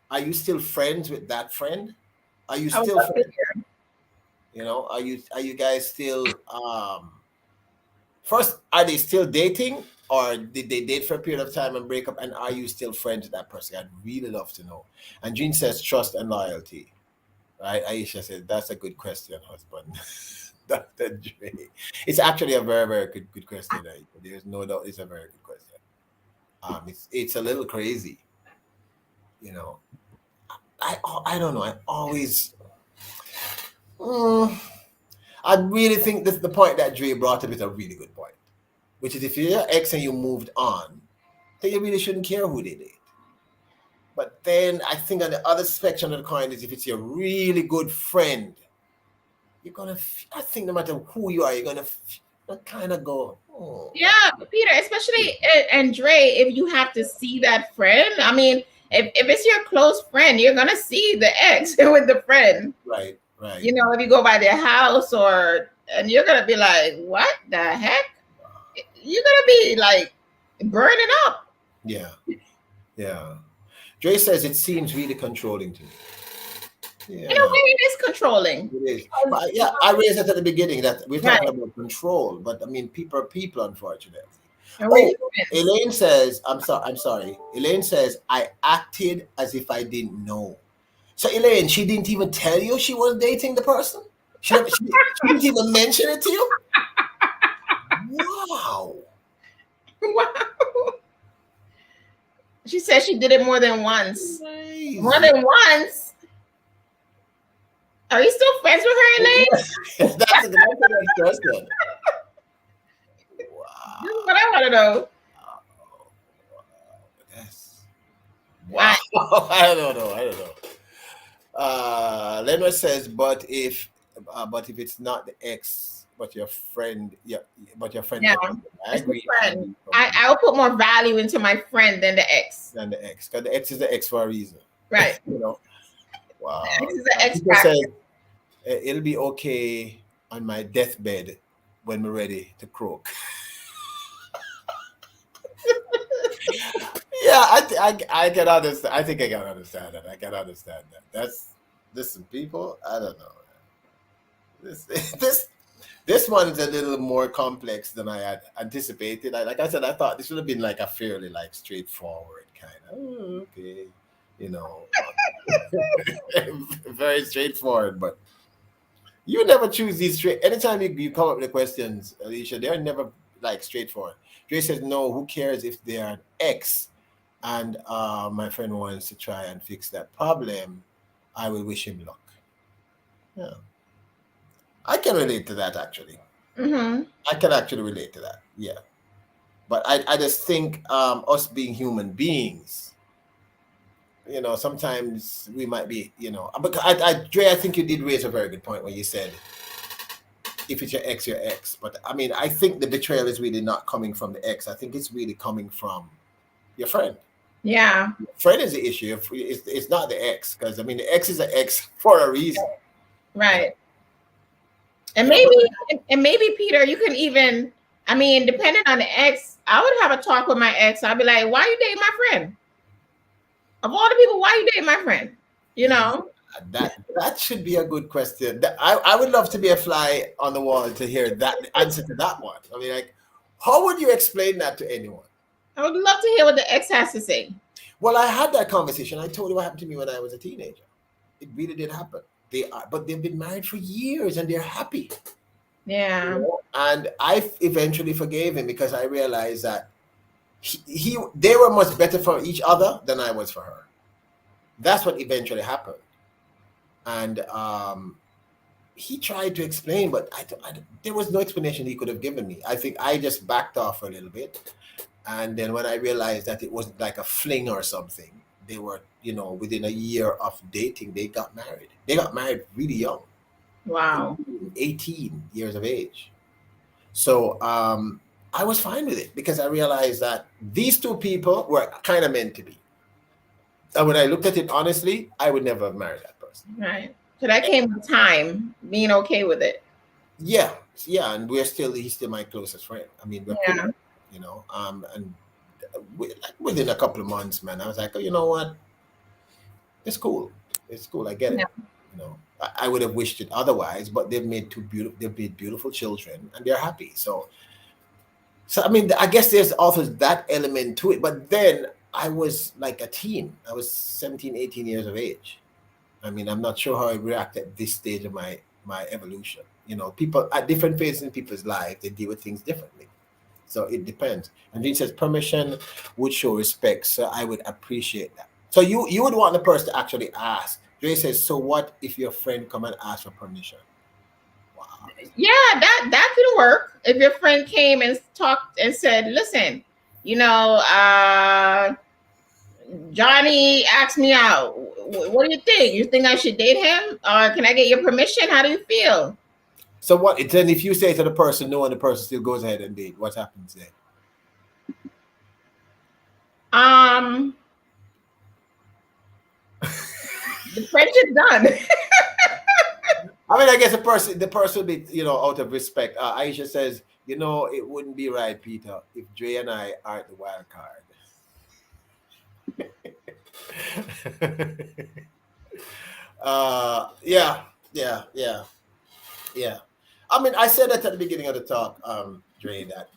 are you still friends with that friend? Are you still friends? Are you guys still, first, are they still dating? Or did they date for a period of time and break up? And are you still friends with that person? I'd really love to know. And Jean says trust and loyalty. Right? Aisha said that's a good question, husband. Dr. Dre. It's actually a very, very good question. There's no doubt it's a very good question. It's a little crazy. I don't know. I always I really think that the point that Dre brought up is a really good point. Which is if you're your ex and you moved on, then you really shouldn't care who they date. But then I think on the other spectrum of the coin is if it's your really good friend, I think no matter who you are, you're going to kind of go, oh. Yeah, Peter, especially, and Dre, if you have to see that friend, if it's your close friend, you're going to see the ex with the friend. Right. If you go by their house and you're going to be like, what the heck? You're gonna be like burning up. Yeah. Dre says it seems really controlling to me. Yeah. In a way, it is controlling. It is. But yeah, I raised it at the beginning that we're talking about control, but I mean people are people, unfortunately. Oh, Elaine says, I'm sorry. Elaine says, I acted as if I didn't know. So Elaine, she didn't even tell you she was dating the person? She didn't even mention it to you? Wow. Wow. She said she did it more than once. Crazy. More than once? Are you still friends with her, Elaine? That's a good question. Wow. This is what I want to know. Yes. Wow. I don't know. Leonard says, but if it's not the ex, but your friend, yeah, I agree. I'll put more value into my friend than the ex. Because the ex is the ex for a reason. Right. Wow. The ex is the ex factor. It'll be okay on my deathbed when we're ready to croak. Yeah, I can understand. I think I can understand that. I can understand that. Listen, people. I don't know. This one is a little more complex than I had anticipated. Like I said, I thought this would have been like a fairly straightforward kind of. Okay, very straightforward. But you never choose these straight. Anytime you come up with the questions, Alecia, they're never straightforward. Dre says, no, who cares if they are an ex? And my friend wants to try and fix that problem. I will wish him luck. Yeah. I can relate to that, actually. Mm-hmm. I can actually relate to that. Yeah. But I just think us being human beings, sometimes we might be, but Dre, I think you did raise a very good point when you said, if it's your ex, your ex. But I mean, I think the betrayal is really not coming from the ex. I think it's really coming from your friend. Yeah. Friend is the issue. It's not the ex, because I mean the ex is an ex for a reason. Right. And maybe Peter, you can even, I mean, depending on the ex, I would have a talk with my ex. I'd be like, why are you dating my friend? Of all the people, why are you dating my friend? That should be a good question. I would love to be a fly on the wall to hear that answer to that one. I mean, how would you explain that to anyone? I would love to hear what the ex has to say. Well, I had that conversation. I told you what happened to me when I was a teenager. It really did happen. But they've been married for years and they're happy. Yeah. And I eventually forgave him because I realized that they were much better for each other than I was for her. That's what eventually happened. And he tried to explain, but there was no explanation he could have given me. I think I just backed off a little bit. And then when I realized that it wasn't like a fling or something, they were, within a year of dating, they got married. They got married really young. Wow. 18 years of age. So I was fine with it because I realized that these two people were kind of meant to be. And when I looked at it honestly, I would never have married that person. Right. So that came with time, being okay with it. Yeah. And he's still my closest friend. I mean, we're cool. And within a couple of months, man, I was like, oh, you know what? It's cool. I get it. I would have wished it otherwise, but they've made beautiful children and they're happy. So I mean, I guess there's also that element to it. But then I was like a teen. I was 17, 18 years of age. I mean, I'm not sure how I react at this stage of my evolution. People at different phases in people's lives, they deal with things differently. So it depends. And Dean says permission would show respect. So I would appreciate that. So you would want the person to actually ask. Dre says, so what if your friend come and ask for permission? Wow. Yeah, that could work. If your friend came and talked and said, listen, Johnny asked me out. What do you think? You think I should date him? Or can I get your permission? How do you feel? So what then if you say to the person no and the person still goes ahead and date, what happens then? The friendship's done. I mean, I guess the person would be, out of respect. Aisha says, it wouldn't be right, Peter, if Dre and I aren't the wild card. Yeah, yeah, yeah, yeah. I mean, I said that at the beginning of the talk, Dre, that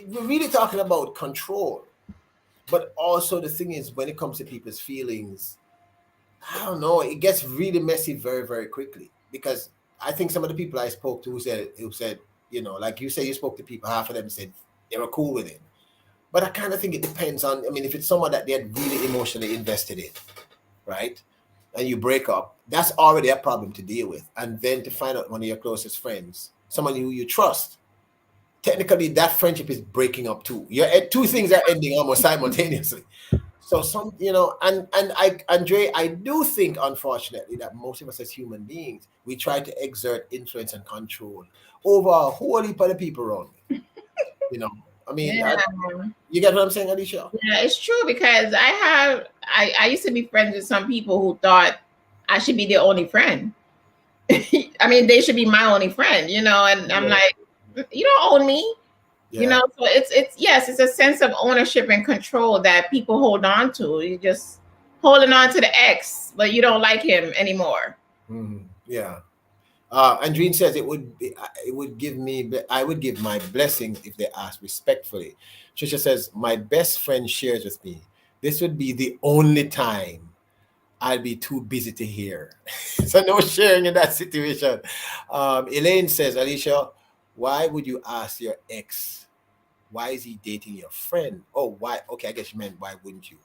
we're really talking about control. But also the thing is, when it comes to people's feelings, I don't know, it gets really messy very, very quickly. Because I think some of the people I spoke to who said, like you say, you spoke to people, half of them said they were cool with it. But I kind of think it depends on, I mean, if it's someone that they're really emotionally invested in, right? And you break up, that's already a problem to deal with. And then to find out one of your closest friends, someone who you trust, technically that friendship is breaking up too. You're two things are ending almost simultaneously. So and Andre, I do think, unfortunately, that most of us as human beings, we try to exert influence and control over a whole heap of the people around me. You know, I mean, Yeah. you get what I'm saying, Alicia? Yeah, it's true because I used to be friends with some people who thought I should be their only friend. I mean, they should be my only friend, and I'm Yeah. like, you don't own me. Yeah. So it's yes, it's a sense of ownership and control that people hold on to. You just holding on to the ex, but you don't like him anymore. Mm-hmm. Yeah. Andreen says it would give me, I would give my blessings if they ask respectfully. Trisha says, my best friend shares with me. This would be the only time I'll be too busy to hear. So no sharing in that situation. Elaine says, Alicia, why would you ask your ex? Why is he dating your friend? Oh, why? Okay, I guess you meant why wouldn't you?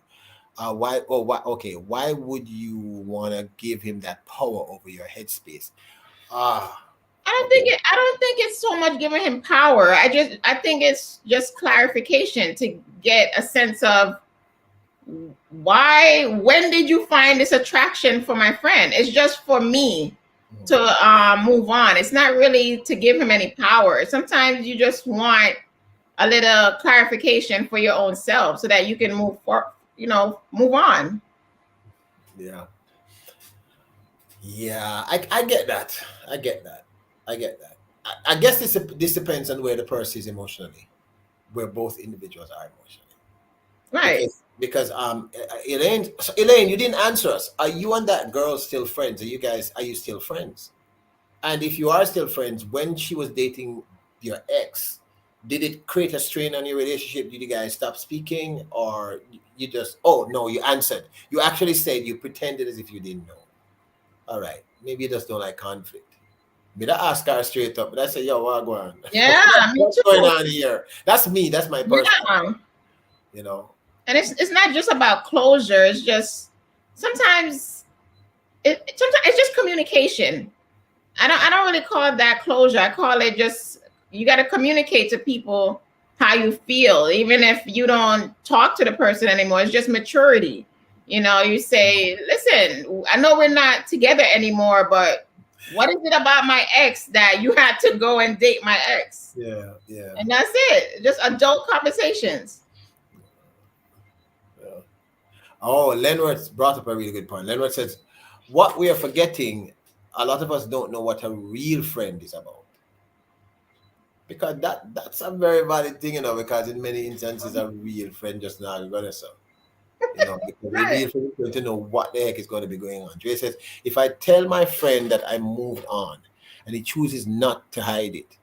Why? Oh, why? Okay, why would you want to give him that power over your headspace? Ah, okay. I don't think it's so much giving him power. I think it's just clarification to get a sense of when did you find this attraction for my friend? It's just for me to move on. It's not really to give him any power. Sometimes you just want a little clarification for your own self so that you can move on. Yeah. Yeah, I get that. I get that. I get that. I guess this depends on where the person is emotionally, where both individuals are emotionally. Right. Elaine, you didn't answer us. Are you and that girl still friends? Are you still friends? And if you are still friends, when she was dating your ex, did it create a strain on your relationship? Did you guys stop speaking, or you just? Oh no, you answered. You actually said you pretended as if you didn't know. All right, maybe you just don't like conflict. But I ask her straight up, but I say, "Yo, what going on? Yeah, me What's going too. on here?" That's me. That's my personal. Yeah. You know. And it's not just about closure. It's just sometimes sometimes it's just communication. I don't really call that closure. I call it just you got to communicate to people how you feel, even if you don't talk to the person anymore. It's just maturity. You say, listen, I know we're not together anymore, but what is it about my ex that you had to go and date my ex? Yeah, yeah. And that's it. Just adult conversations. Yeah. Oh, Leonard brought up a really good point. Leonard says, "What we are forgetting, a lot of us don't know what a real friend is about." Because that's a very valid thing, because in many instances a real friend just not gonna so. Because a Right. real friend is going to know what the heck is going to be going on. Jay says, if I tell my friend that I moved on and he chooses not to hide it,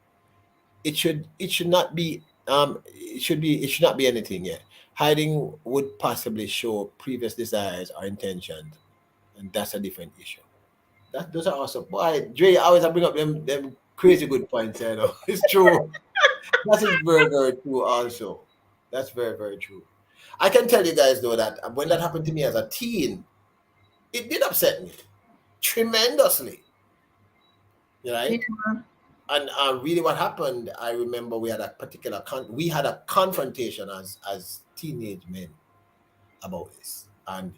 it should not be it should not be anything yet. Hiding would possibly show previous desires or intentions, and that's a different issue. Those are awesome. Boy, Dre always I bring up them crazy good points, It's true. That is very, very true also. That's very, very true. I can tell you guys though that when that happened to me as a teen, it did upset me tremendously, Yeah. right? And really, what happened? I remember we had a confrontation as teenage men about this, and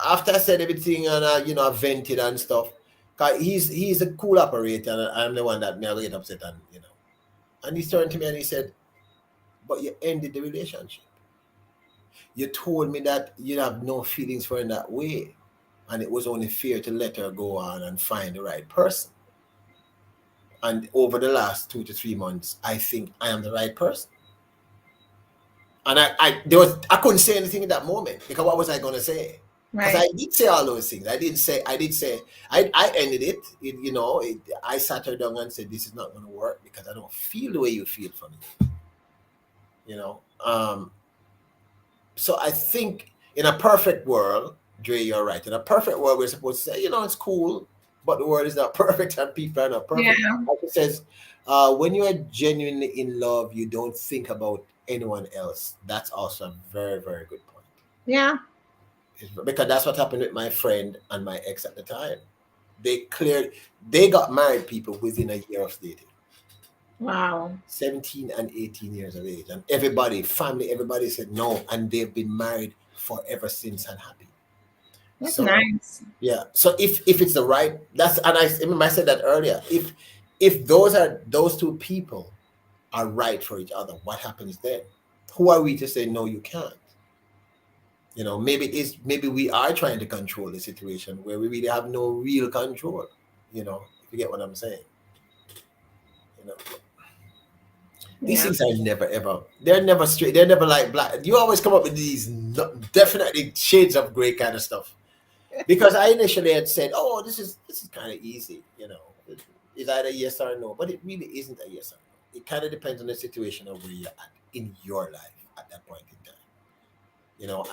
after I said everything and I vented and stuff, 'cause he's a cool operator, and I'm the one that never get upset and he turned to me and he said, "But you ended the relationship. You told me that you have no feelings for her in that way, and it was only fair to let her go on and find the right person. And over the last 2 to 3 months, I think I am the right person." And I couldn't say anything in that moment because what was I gonna say? Because I did say all those things. I did say I ended it. I sat her down and said, this is not going to work because I don't feel the way you feel for me. So I think in a perfect world, Dre, you're right. In a perfect world, we're supposed to say, it's cool, but the world is not perfect and people are not perfect. Yeah. Like it says, when you are genuinely in love, you don't think about anyone else. That's also a very, very good point. Yeah. Because that's what happened with my friend and my ex at the time. They got married, people, within a year of dating. Wow. 17 and 18 years of age. And everybody said no. And they've been married forever since and happy. That's nice. Yeah. So if it's the right, I remember I said that earlier. If those two people are right for each other, what happens then? Who are we to say no, you can't? Maybe we are trying to control the situation where we really have no real control. If you get what I'm saying. These things are never ever. They're never straight. They're never like black. You always come up with these definitely shades of gray kind of stuff. Because I initially had said, "Oh, this is kind of easy." It's either yes or no, but it really isn't a yes or no. It kind of depends on the situation of where you're at in your life at that point in time.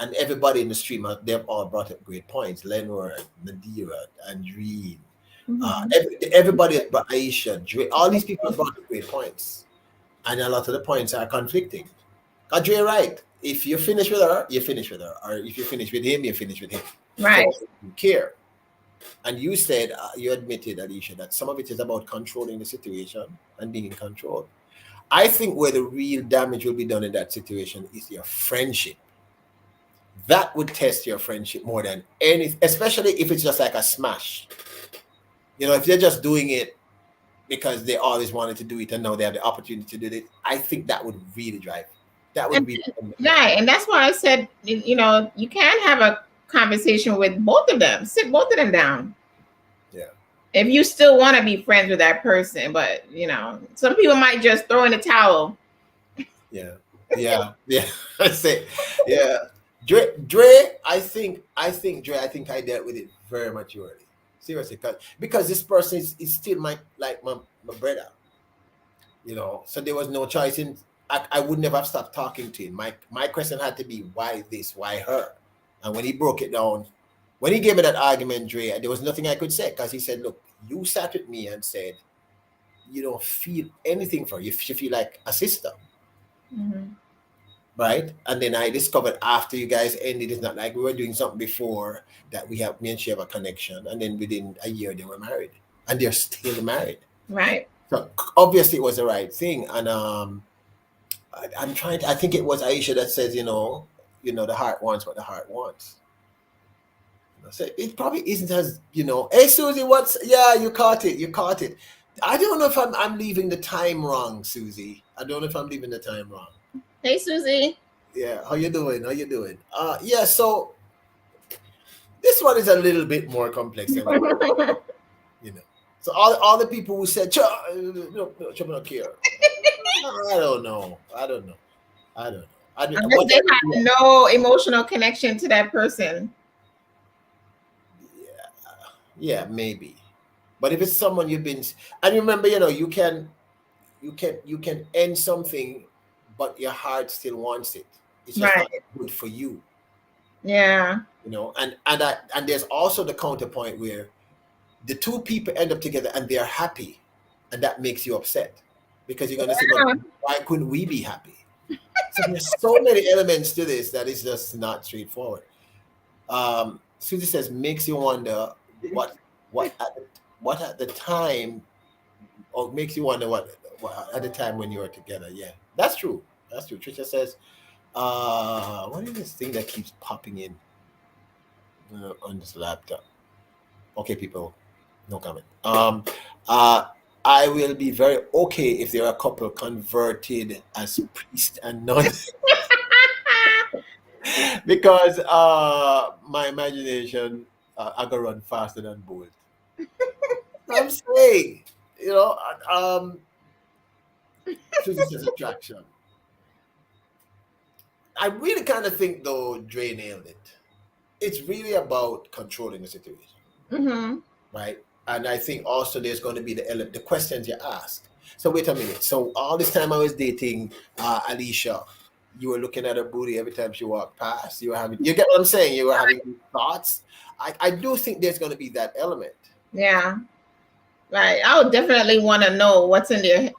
And everybody in the stream, they've all brought up great points. Leonard, Nadira, Andreen, everybody, Aisha, Dre, all these people have brought up great points. And a lot of the points are conflicting. Dre, right. If you finish with her, you finish with her. Or if you finish with him, you finish with him. Right. So you care. And you said, you admitted, Alecia, that some of it is about controlling the situation and being in control. I think where the real damage will be done in that situation is your friendship. That would test your friendship more than anything, especially if it's just like a smash. If they're just doing it because they always wanted to do it and now they have the opportunity to do it, I think that would really drive. That would be right. And that's why I said, you can have a conversation with both of them. Sit both of them down. Yeah. If you still want to be friends with that person, but some people might just throw in the towel. Yeah. I say, yeah. Dre, I think I dealt with it very maturely. Seriously, because this person is still my brother. So there was no choice in. I would never have stopped talking to him. My question had to be, why this, why her? And when he broke it down, when he gave me that argument, Dre, there was nothing I could say because he said, look, you sat with me and said you don't feel anything for her. You feel like a sister. Mm-hmm. Right? And then I discovered after you guys ended, it's not like we were doing something before that me and she have a connection. And then within a year they were married. And they're still married. Right. So obviously it was the right thing. And I think it was Aisha that says, the heart wants what the heart wants. So it probably isn't as, hey Susie, you caught it. I don't know if I'm leaving the time wrong, Susie. I don't know if I'm leaving the time wrong. Hey Susie. Yeah, how you doing? Yeah, so this one is a little bit more complex than So all the people who said, no care. I don't know. Unless they have no emotional connection to that person. Yeah, maybe. But if it's someone you've been, and remember, you can end something, but your heart still wants it. It's just not good for you. Yeah. And there's also the counterpoint where the two people end up together and they're happy, and that makes you upset because you're gonna say, well, why couldn't we be happy? So there's so many elements to this that is just not straightforward. Susie says, makes you wonder what at the time, or makes you wonder what at the time when you were together. Yeah, that's true. Trisha says, what is this thing that keeps popping in on this laptop? Okay, people, no comment. I will be very okay if there are a couple converted as priest and nun. Because my imagination I can run faster than Bolt. I'm saying, this is attraction. I really kind of think though Dre nailed it. it's really about controlling the situation, right? And I think also there's going to be the questions you ask. So wait a minute. So all this time I was dating Alecia, you were looking at her booty every time she walked past. You get what I'm saying? You were having thoughts. I do think there's going to be that element. Yeah. Right. I would definitely want to know what's in there,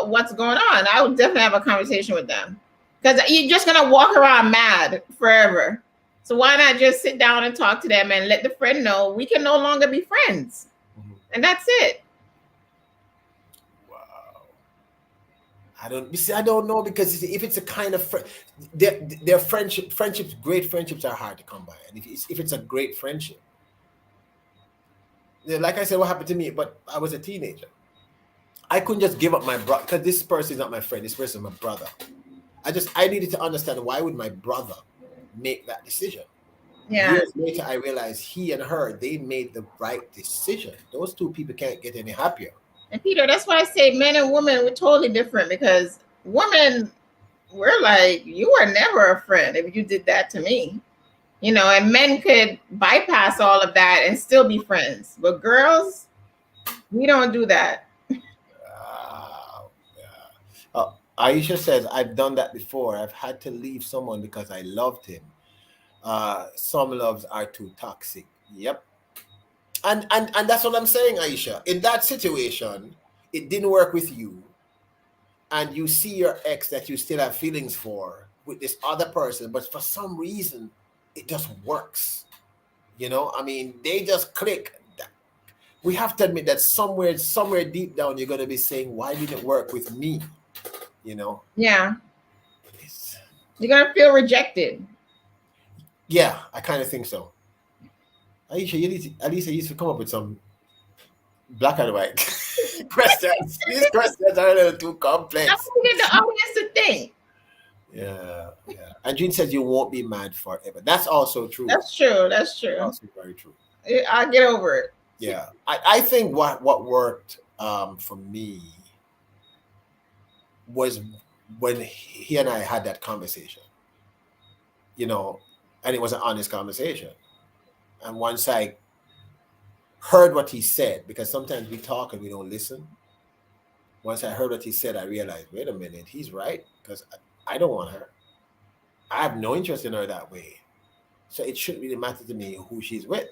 what's going on. I would definitely have a conversation with them, because you're just going to walk around mad forever. So why not just sit down and talk to them and let the friend know we can no longer be friends. And that's it. Wow. I don't know, because if it's a kind of their friendships, great friendships are hard to come by. And if it's a great friendship, like I said, what happened to me, but I was a teenager. I couldn't just give up my brother, because this person is not my friend. This person is my brother. I needed to understand, why would my brother make that decision? Yeah. Years later, I realized he and her, they made the right decision. Those two people can't get any happier. And Peter, that's why I say men and women were totally different, because women, we're like, you were never a friend if you did that to me. And men could bypass all of that and still be friends. But girls, we don't do that. Aisha says, I've done that before. I've had to leave someone because I loved him. Some loves are too toxic. Yep. And that's what I'm saying, Aisha. In that situation, it didn't work with you. And you see your ex that you still have feelings for with this other person, but for some reason, it just works. I mean, they just click. We have to admit that somewhere deep down, you're going to be saying, why didn't it work with me? Yeah. You're going to feel rejected. Yeah, I kind of think so. Aisha, Alecia used to come up with some black and white questions. These questions are a little too complex. I want to get the audience to think. Yeah. And Jean says you won't be mad forever. That's also true. That's true. That's also very true. I'll get over it. Yeah. I think what worked for me was when he and I had that conversation, and it was an honest conversation. And once I heard what he said, because sometimes we talk and we don't listen. Once I heard what he said, I realized, wait a minute, he's right, because I don't want her. I have no interest in her that way. So it shouldn't really matter to me who she's with.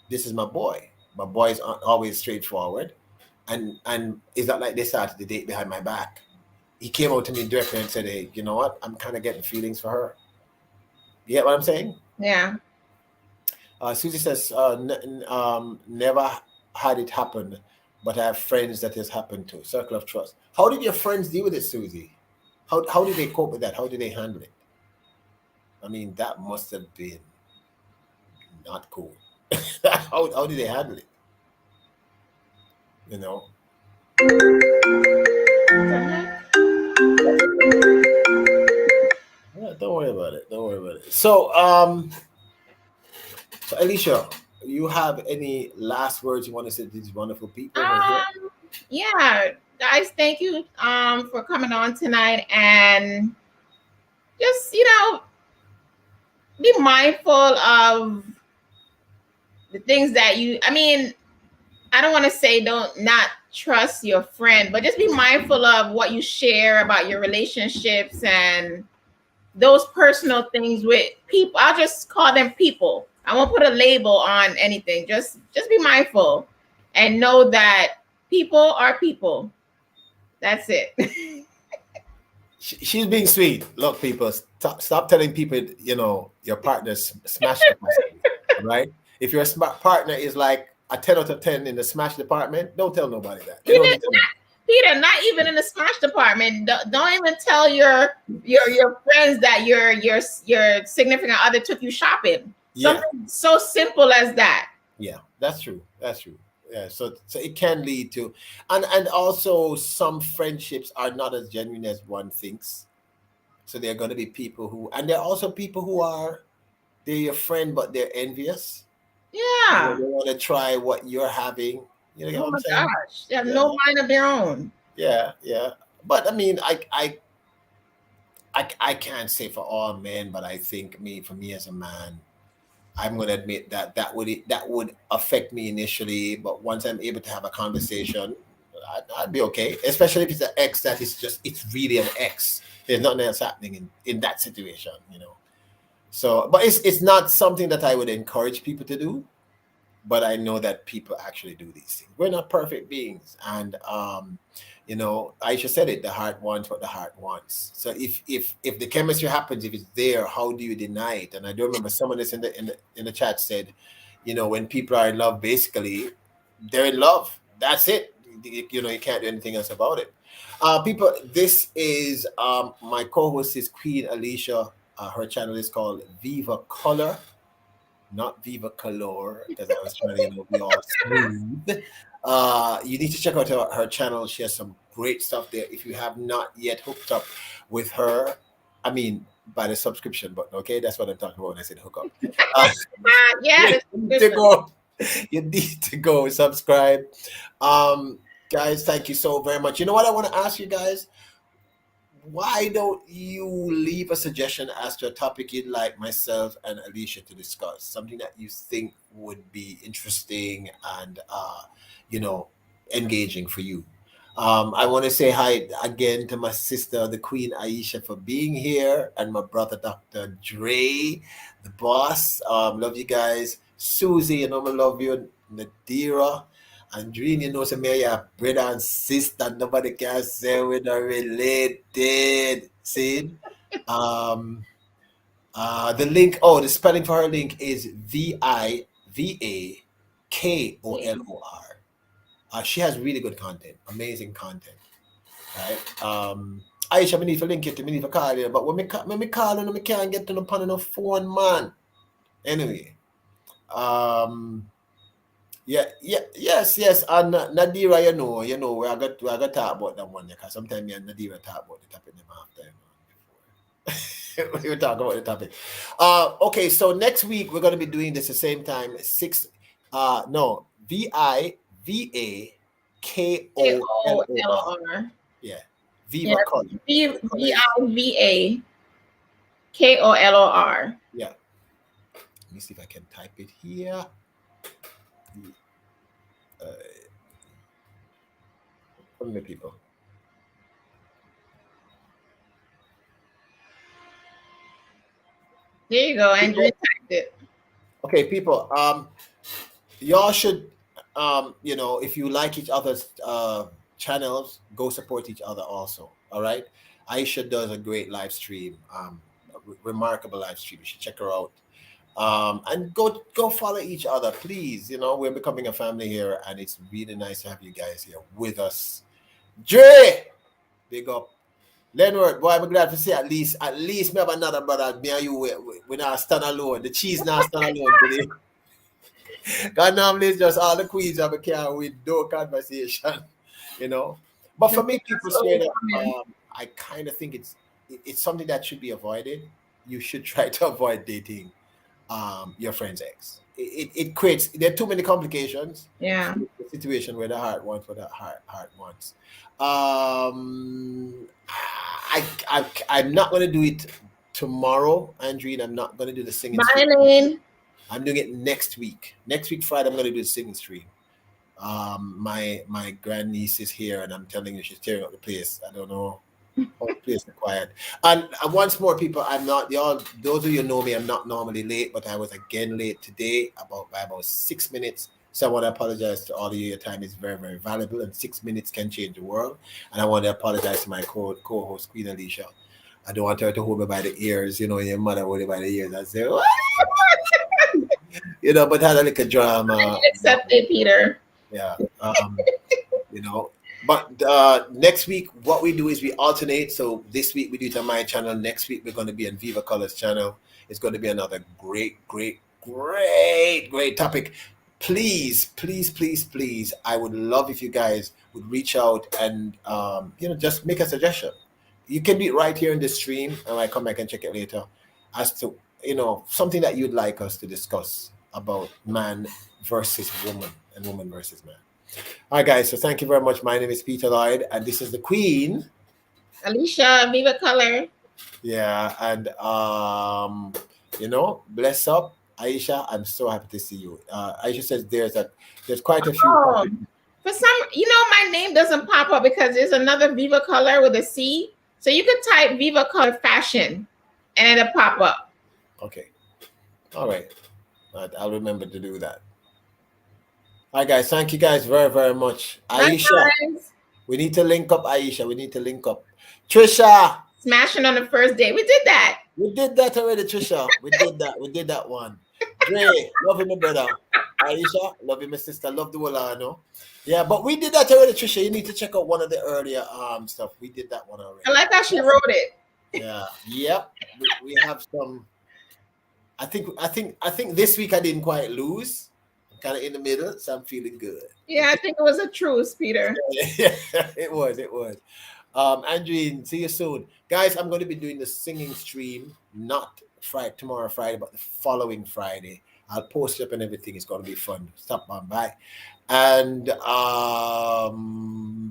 This is my boy. My boys aren't always straightforward. And it's not like they started the date behind my back. He came out to me directly and said, hey, you know what? I'm kind of getting feelings for her. You get what I'm saying? Yeah. Susie says, never had it happen, but I have friends that has happened to. Circle of trust. How did your friends deal with it, Susie? How did they cope with that? How did they handle it? I mean, that must have been not cool. How did they handle it? Yeah, don't worry about it. So, Alecia, you have any last words you want to say to these wonderful people? Yeah, guys, thank you for coming on tonight, and just be mindful of the things that I don't want to say not trust your friend, but just be mindful of what you share about your relationships and those personal things with people. I'll just call them people. I won't put a label on anything. Just be mindful and know that people are people. That's it. She's being sweet. Look, people, stop telling people, your partner's smash department, right? If your partner is like a 10 out of 10 in the smash department, don't tell nobody that. Peter, not even in the smash department. Don't even tell your friends that your significant other took you shopping. Something so simple as that. Yeah, that's true. Yeah, so it can lead to, and also some friendships are not as genuine as one thinks. So there are going to be people who, and there are also people who they're your friend, but they're envious. Yeah. They want to try what you're having. You know what I'm saying? Gosh, they have no mind of their own. Yeah. But I mean, I can't say for all men, but I think for me as a man, I'm going to admit that that would affect me initially, but once I'm able to have a conversation, I'd be okay. Especially if it's an ex that is just it's really an ex. There's nothing else happening in that situation, you know. So, but it's not something that I would encourage people to do, but I know that people actually do these things. We're not perfect beings, and you know, Aisha said it. The heart wants what the heart wants. So if the chemistry happens, if it's there, how do you deny it? And I do remember someone that's in the chat said, you know, when people are in love, basically they're in love. That's it. You know, you can't do anything else about it. People, this is my co-host is Queen Alecia. Her channel is called Viva Color, not Viva Color, because I was trying to, you know, be all smooth. You need to check out her channel. She has some great stuff there. If you have not yet hooked up with her, I mean, by the subscription button, okay? That's what I'm talking about when I said hook up. Yeah, You need to go. You need to go subscribe. Guys, thank you so very much. You know what I want to ask you guys? Why don't you leave a suggestion as to a topic you'd like myself and Alecia to discuss? Something that you think would be interesting and you know, engaging for you. I want to say hi again to my sister, the Queen Aisha, for being here, and my brother, Dr. Dre, the boss. Love you guys. Susie, you know I love you. Nadira. Andreen, you know, some me your brother and sister. Nobody can say we're not related. See? Um, the link, oh, the spelling for her link is VIVAKOLOR. She has really good content, amazing content, right? Aisha, me need to link it to me need to call you, but when me call you, me can't get to the pan enough phone, man. Anyway, yeah, yeah, yes, and Nadira, you know, we got talk about that one, because sometimes me and Nadira talk about the topic them after. We were talking about the topic. Okay, so next week we're gonna be doing this the same time. No, VIVAKOLOR. Yeah, Viva Yeah, Color. VIVAKOLOR. Yeah. Let me see if I can type it here. How many people? There you go, Andrew typed it. Okay, people. Y'all should, you know, if you like each other's channels, go support each other also. All right. Aisha does a great live stream, remarkable live stream. You should check her out. And go follow each other, please. You know, we're becoming a family here, and it's really nice to have you guys here with us. Dre, big up. Leonard, boy, I'm glad to see at least me have another brother. Me and you, we not stand alone. The cheese not stand alone today. God normally it's just all the queens have a car with no conversation, you know. But for me, people say that I kind of think it's something that should be avoided. You should try to avoid dating your friend's ex. It creates there are too many complications. Yeah. The situation where the heart wants what the heart wants. I'm not gonna do it tomorrow, Andreen. I'm not gonna do the singing. Bye, Lane. I'm doing it next week. Next week Friday, I'm gonna do the singing stream. My grandniece is here, and I'm telling you, she's tearing up the place. I don't know. Oh, please be quiet. And once more, people, I'm not y'all. Those of you know me, I'm not normally late, but I was again late today, by about 6 minutes. So I want to apologize to all of you. Your time is very, very valuable, and 6 minutes can change the world. And I want to apologize to my co-host Queen Alecia. I don't want her to hold me by the ears. You know, your mother hold you by the ears. I say, "What?" You know, but had a little drama. Accept it, Peter. Yeah. You know. But next week, what we do is we alternate. So this week we do it on my channel. Next week we're going to be on Viva Colors channel. It's going to be another great topic. Please, I would love if you guys would reach out and you know, just make a suggestion. You can do it right here in the stream, and I come back and check it later, as to, you know, something that you'd like us to discuss about man versus woman and woman versus man. All right, guys. So thank you very much. My name is Peter Lloyd, and this is the Queen, Alecia, Viva Color. Yeah, and you know, bless up Aisha, I'm so happy to see you. Aisha says there's quite a few. Oh, for some, my name doesn't pop up because there's another Viva Color with a C. So you could type Viva Color Fashion and it'll pop up. Okay. All right. I'll remember to do that. All right, guys. Thank you guys very, very much. Aisha, we need to link up, Aisha. We need to link up. Trisha. Smashing on the first day. We did that. We did that already, Trisha. We did that. We did that one. Dre, love you, my brother. Aisha, love you, my sister. Love the Wolano. Yeah, but we did that already, Trisha. You need to check out one of the earlier stuff. We did that one already. I like how she wrote it. Yeah. Yep. We have some. I think this week I didn't quite lose. I'm kind of in the middle, so I'm feeling good. Yeah, I think it was a truce, Peter. Yeah, it was. Andreen, see you soon. Guys, I'm going to be doing the singing stream, not tomorrow Friday, but the following Friday. I'll post it up and everything. It's going to be fun. Stop on by. And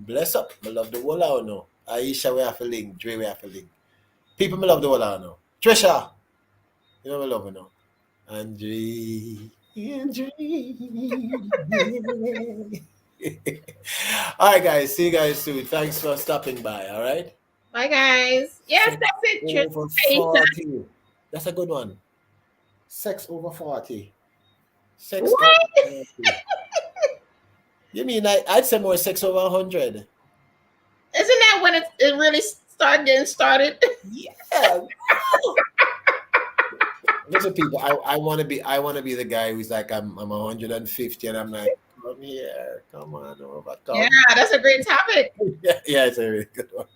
bless up. I love the walla no. Aisha, we have a link. Dre, we have a link. People, I love the walla no. Trisha, you know I love her no. Andree. All right, guys. See you guys soon. Thanks for stopping by. All right. Bye, guys. Yes, that's it. Over 40. That's a good one. Sex over 40. Sex what? Over 40. You mean I'd say more sex over 100? Isn't that when it really getting started? Yeah. Listen, people. I want to be the guy who's like I'm 150 and I'm like, come here, come on over. Come. Yeah, that's a great topic. Yeah, it's a really good one.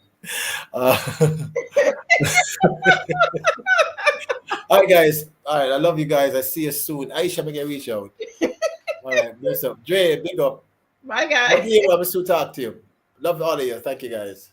All right, guys. All right, I love you guys. I see you soon. Aisha, I'm gonna reach out. All right, bless up. Dre, big up. Bye, guys. I'm still talk to you. Love all of you. Thank you, guys.